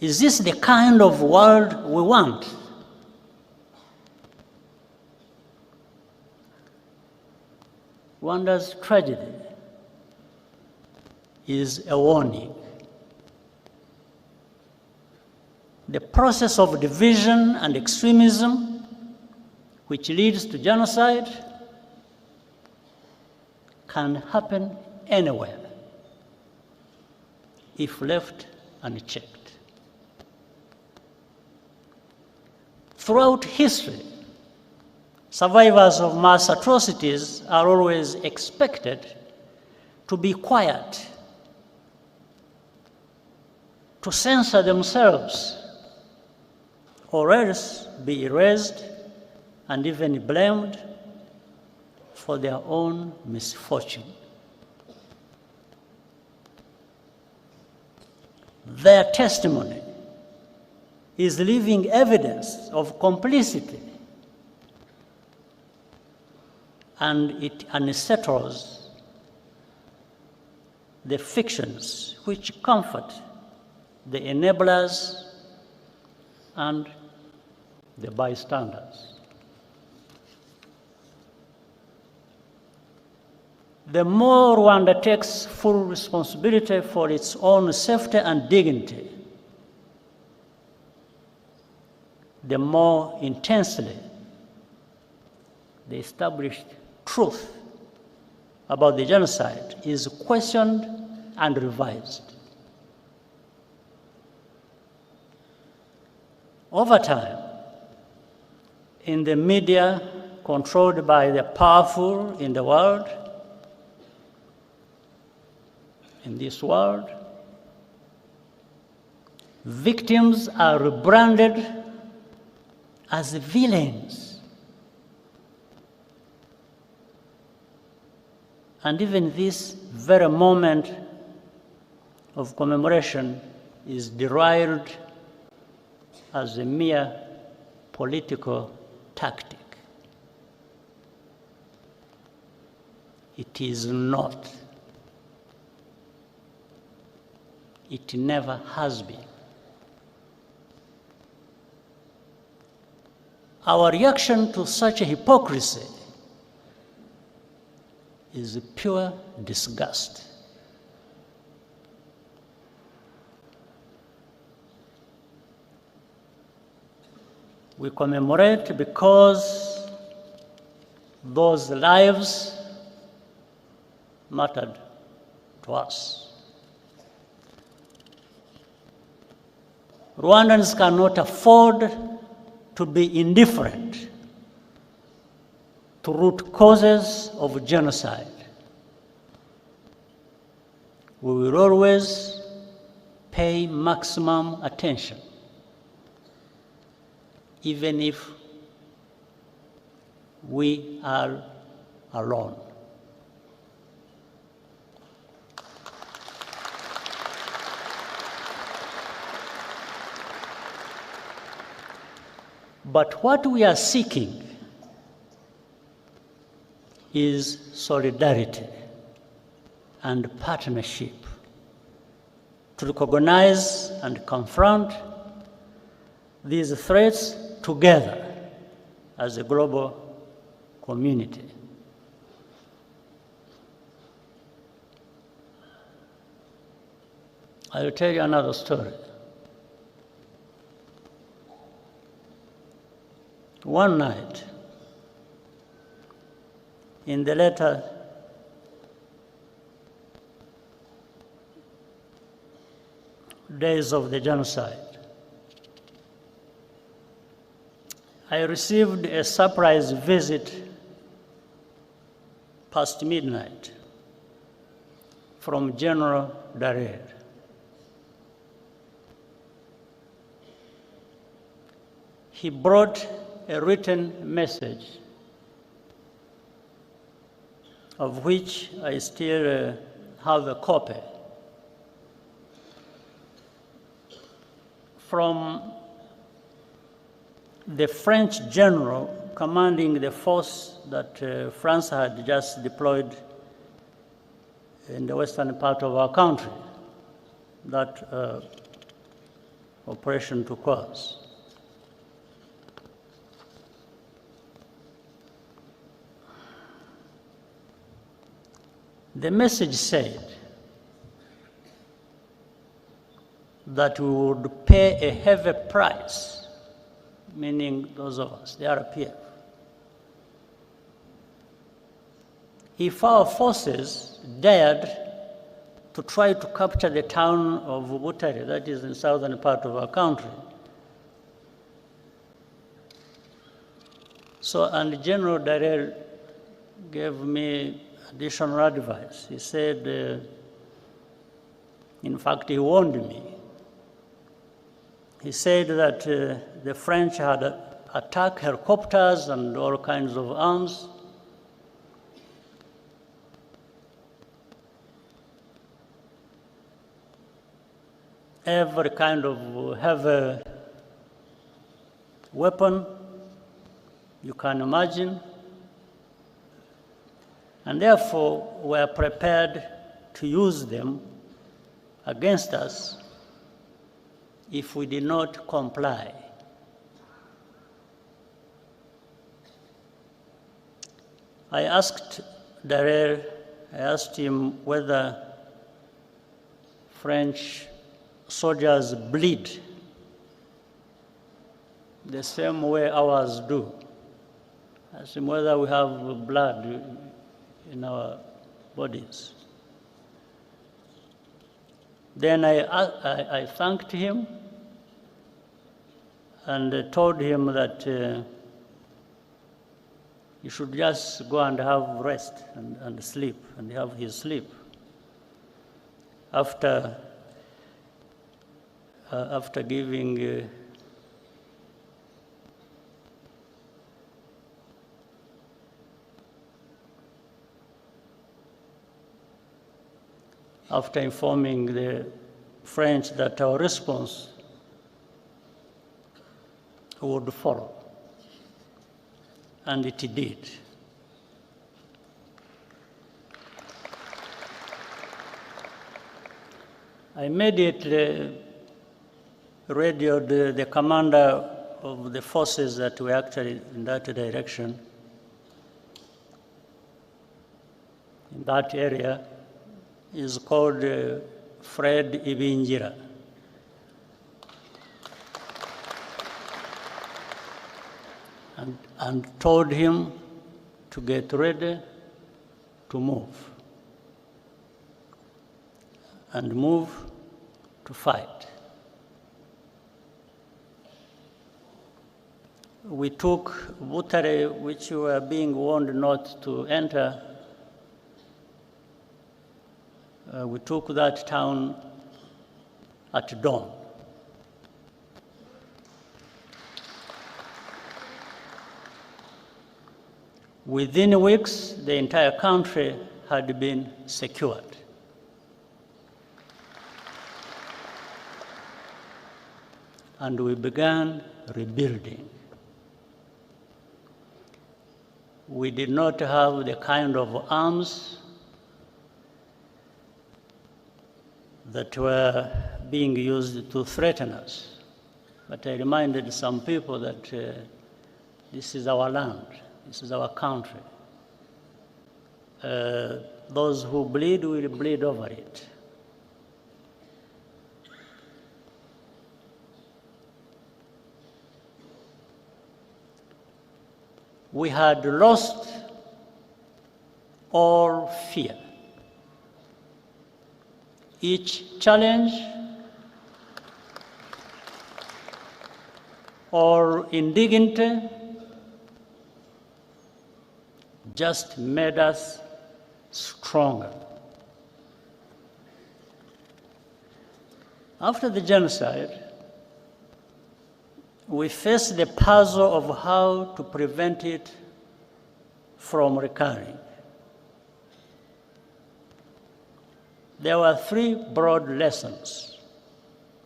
Speaker 15: Is this the kind of world we want? Rwanda's tragedy is a warning. The process of division and extremism, which leads to genocide, can happen anywhere if left unchecked. Throughout history, survivors of mass atrocities are always expected to be quiet, to censor themselves, or else be erased and even blamed for their own misfortune. Their testimony is living evidence of complicity, and it unsettles the fictions which comfort the enablers and the bystanders. The more Rwanda takes full responsibility for its own safety and dignity, the more intensely the established truth about the genocide is questioned and revised. Over time, in the media controlled by the powerful in the world, in this world, victims are branded as villains. And even this very moment of commemoration is derived as a mere political tactic. It is not. It never has been. Our reaction to such a hypocrisy is pure disgust. We commemorate because those lives mattered to us. Rwandans cannot afford to be indifferent to root causes of genocide. We will always pay maximum attention, even if we are alone. But what we are seeking is solidarity and partnership to recognize and confront these threats together as a global community. I will tell you another story. One night, in the later days of the genocide, I received a surprise visit past midnight from General Dallaire. He brought a written message of which I still have a copy from the French general commanding the force that France had just deployed in the western part of our country. That operation took place. The message said that we would pay a heavy price, meaning those of us, the RPF, if our forces dared to try to capture the town of Butare, that is in the southern part of our country. So, and General Dallaire gave me additional advice. He said, in fact, he warned me. He said that the French had attacked helicopters and all kinds of arms. Every kind of heavy weapon you can imagine. And therefore, we are prepared to use them against us if we did not comply. I asked Dallaire, I asked him whether French soldiers bleed the same way ours do. I asked him whether we have blood in our bodies. Then I thanked him and told him that he should just go and have rest and sleep, and have his sleep. After after giving after informing the French that our response would follow, and it did. I immediately radioed the commander of the forces that were actually in that direction, in that area. Is called Fred Ibingira. And told him to get ready to move and move to fight. We took Butare, which we were being warned not to enter. We took that town at dawn. Within weeks, the entire country had been secured. And we began rebuilding. We did not have the kind of arms that were being used to threaten us. But I reminded some people that this is our land, this is our country. Those who bleed will bleed over it. We had lost all fear. Each challenge or indignity just made us stronger. After the genocide, we faced the puzzle of how to prevent it from recurring. There were three broad lessons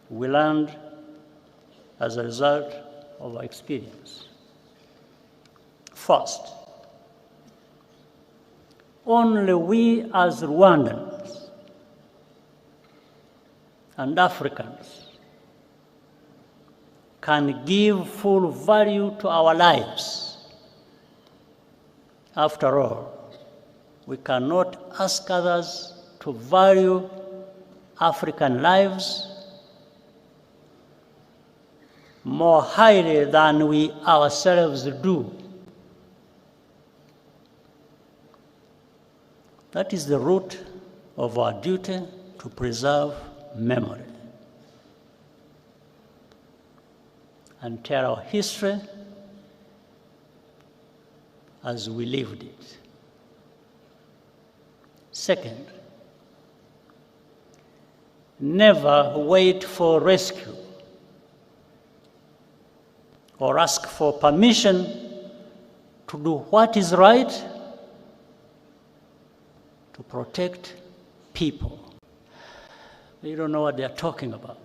Speaker 15: we learned as a result of our experience. First, only we as Rwandans and Africans can give full value to our lives. After all, we cannot ask others to value African lives more highly than we ourselves do. That is the root of our duty to preserve memory and tell our history as we lived it. Second, never wait for rescue or ask for permission to do what is right to protect people. They don't know what they're talking about.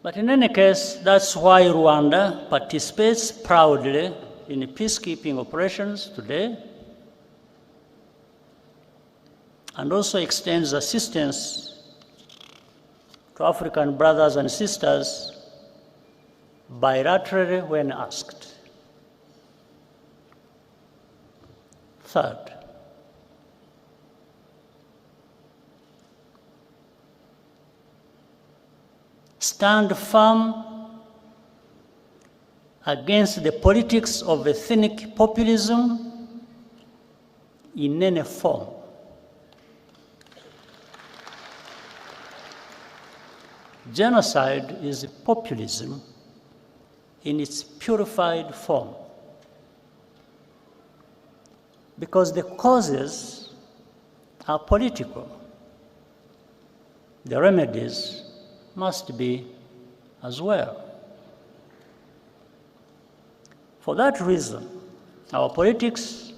Speaker 15: But in any case, that's why Rwanda participates proudly in peacekeeping operations today and also extends assistance to African brothers and sisters bilaterally when asked. Third, stand firm against the politics of ethnic populism in any form. Genocide is populism in its purified form. because the causes are political. The remedies must be as well. For that reason, our politics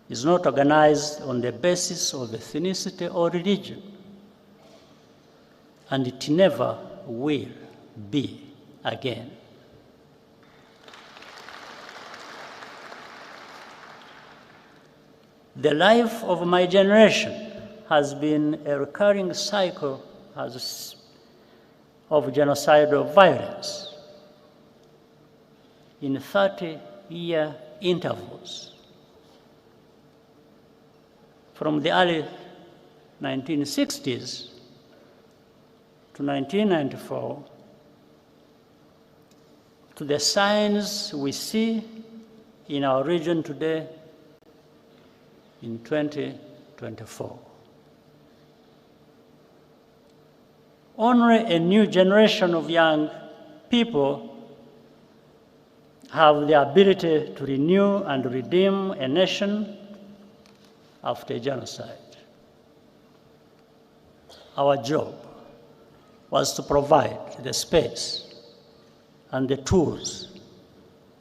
Speaker 15: is not organized on the basis of ethnicity or religion, and it never will be again. The life of my generation has been a recurring cycle of genocidal violence in 30-year intervals. From the early 1960s to 1994, to the signs we see in our region today in 2024. Only a new generation of young people have the ability to renew and redeem a nation after genocide. Our job was to provide the space and the tools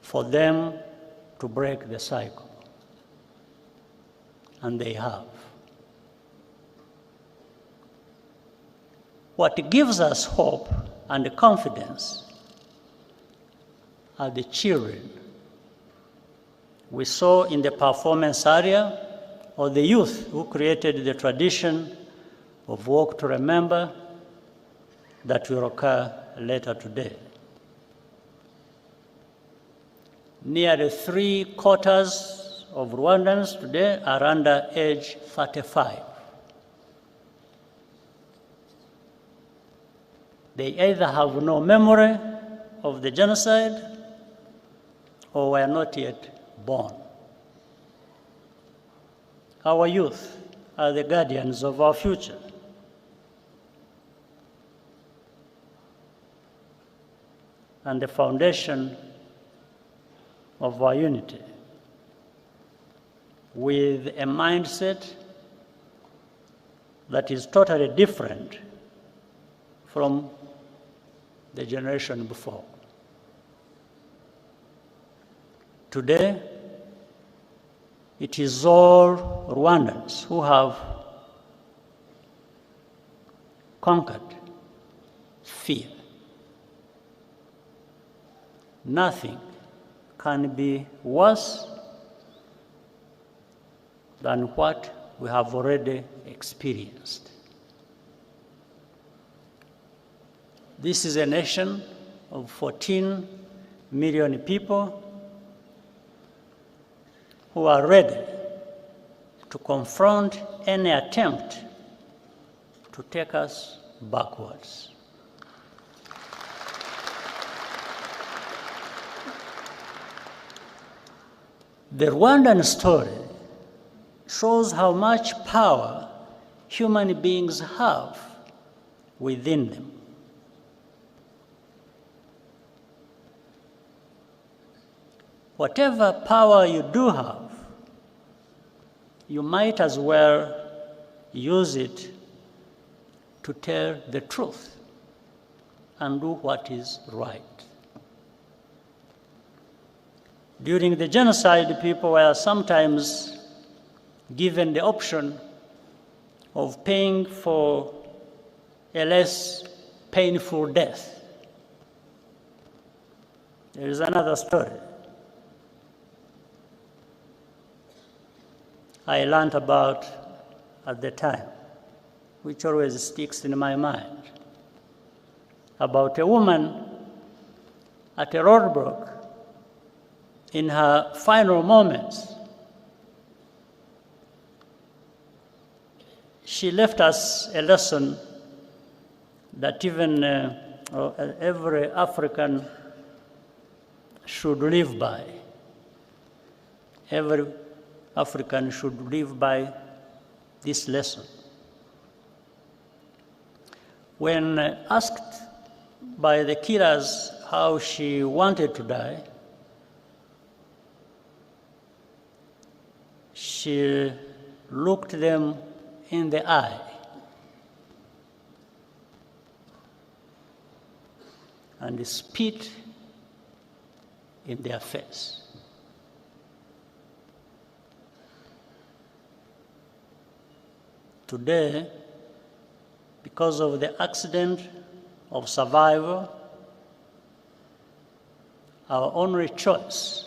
Speaker 15: for them to break the cycle. And they have. What gives us hope and confidence are the children we saw in the performance area, or the youth who created the tradition of Walk to Remember that will occur later today. Nearly 3/4 of Rwandans today are under age 35. They either have no memory of the genocide or were not yet born. Our youth are the guardians of our future. And the foundation of our unity, with a mindset that is totally different from the generation before. Today, it is all Rwandans who have conquered fear. Nothing can be worse than what we have already experienced. This is a nation of 14 million people who are ready to confront any attempt to take us backwards. The Rwandan story shows how much power human beings have within them. Whatever power you do have, you might as well use it to tell the truth and do what is right. During the genocide, people were sometimes given the option of paying for a less painful death. There is another story I learned about at the time, which always sticks in my mind, about a woman at a roadblock in her final moments. She left us a lesson that even every African should live by. Every African should live by this lesson. When asked by the killers how she wanted to die, she looked them in the eye and spit in their face. Today, because of the accident of survival, our only choice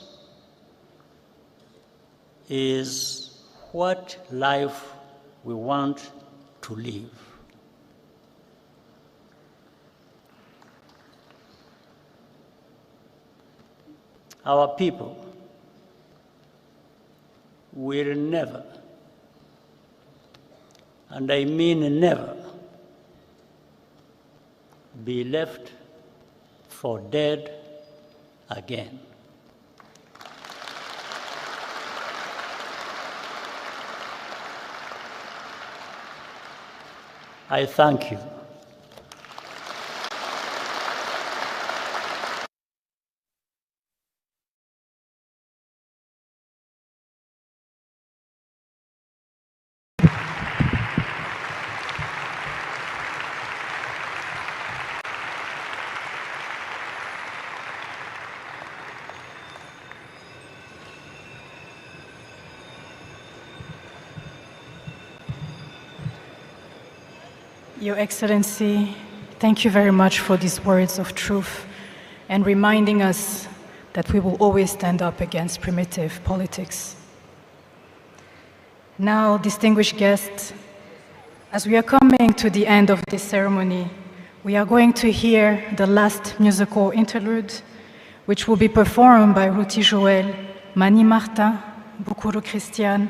Speaker 15: is what life we want to live. Our people will never, and I mean never, be left for dead again. I thank you.
Speaker 2: Your Excellency, thank you very much for these words of truth and reminding us that we will always stand up against primitive politics. Now, distinguished guests, as we are coming to the end of this ceremony, we are going to hear the last musical interlude, which will be performed by Ruti Joel, Mani Martin, Bukuru Christian,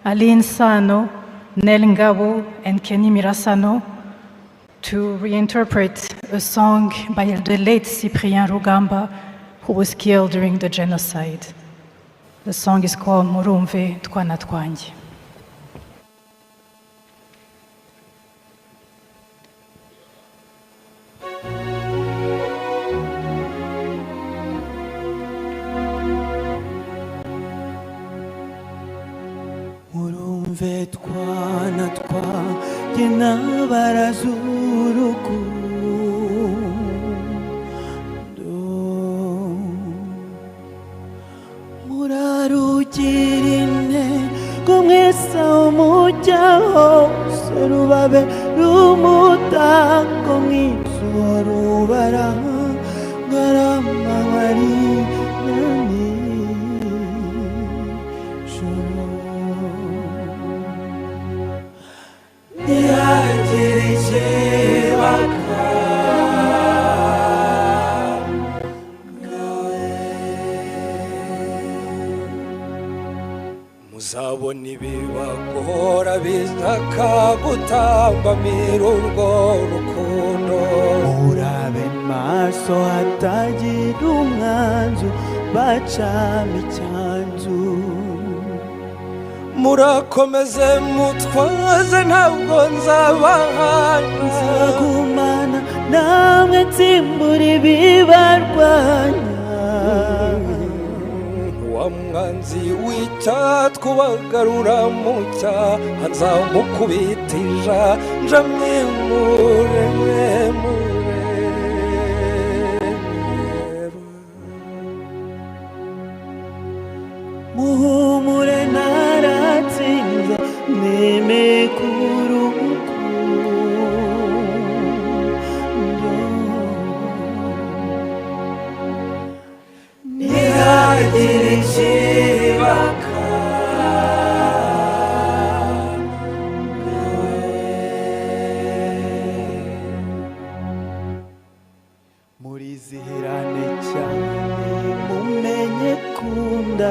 Speaker 2: Aline Sano, Nel Ngabo, and Kenny Mirasano, to reinterpret a song by the late Cyprien Rugamba, who was killed during the genocide. The song is called Murumve Twana Twanjye.
Speaker 6: Murumve twana twanjye n'abarazurukundo, murarugira intego mwese aho mujya hose, rubabe rumutango mwizo rubara ngarama nkari nijoro. Ntihagire ikibaka muzabona ibibagora bizakagutambamira urwo rukundo, murabe maso hatagira umwanzu bacamo icyanzu, murakomeze mutwaze ntabwo nzabahana, nzagumana namwe nsimbura ibibarwanya, wa mwanzi w'icyatwa ubagarura mu cyaha nzamukubita ijanja mwimure muhumure naratsinze nemekuru ntihagire ikibaka murizihirane cyane mumenye kunda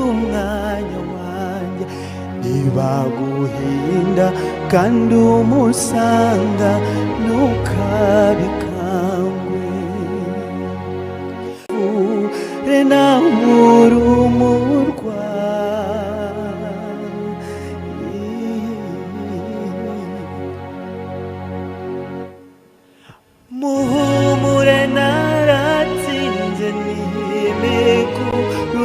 Speaker 6: umwanya wanjye, ntibaguhinda kandi umusanga ntukabikangwe, ure nawe urumurwa muhumure naratsinze nimekuruku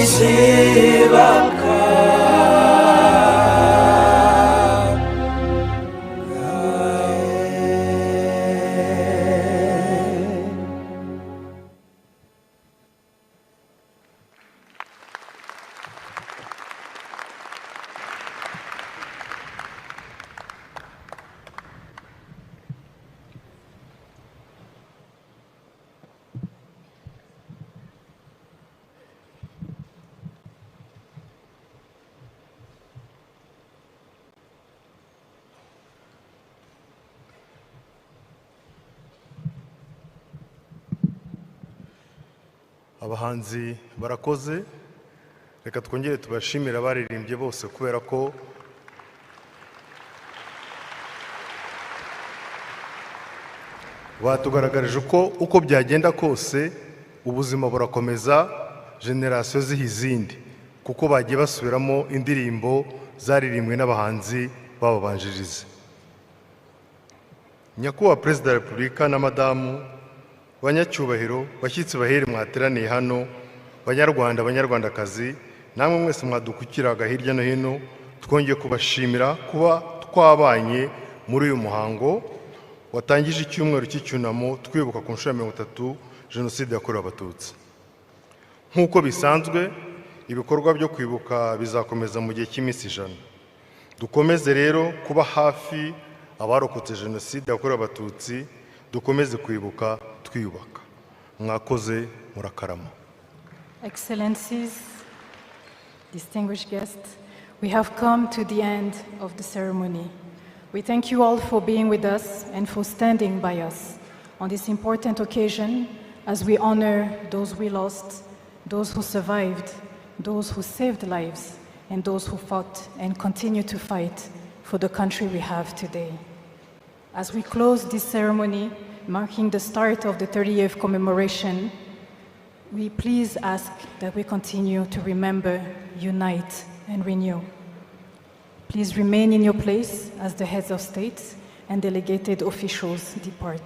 Speaker 6: kibaka
Speaker 3: abahanzi barakoze, reka twongere tubashimira abaririmbye bose kubera ko batugaragarije uko byagenda kose ubuzima burakomeza, generasiyo ziha izindi, kuko bagiye basubiramo indirimbo zaririmbwe n'abahanzi bababanjirize. Nyakubahwa Perezida wa Repubulika na Madamu, banyacyubahiro, bashyitsi baheri mwateraniye hano, banyarwanda banyarwandakazi, namwe mwese mwadukukiraga hirya no hino, twongeye kubashimira kuba twabanye muri uyu muhango watangije icyumweru cy'icyunamo twibuka ku nshuro ya 30 Jenoside yakorewe Abatutsi. Nk'uko bisanzwe, ibikorwa byo kwibuka bizakomeza mu gihe cy'iminsi 100. Dukomeze rero kuba hafi abarokotse Jenoside yakorewe Abatutsi, dukomeze kwibuka twiyubaka. Mwakoze, murakarama.
Speaker 2: Excellencies, distinguished guests, we have come to the end of the ceremony. We thank you all for being with us and for standing by us on this important occasion as we honor those we lost, those who survived, those who saved lives, and those who fought and continue to fight for the country we have today. As we close this ceremony, marking the start of the 30th commemoration, we please ask that we continue to remember, unite, and renew. Please remain in your place as the heads of states and delegated officials depart.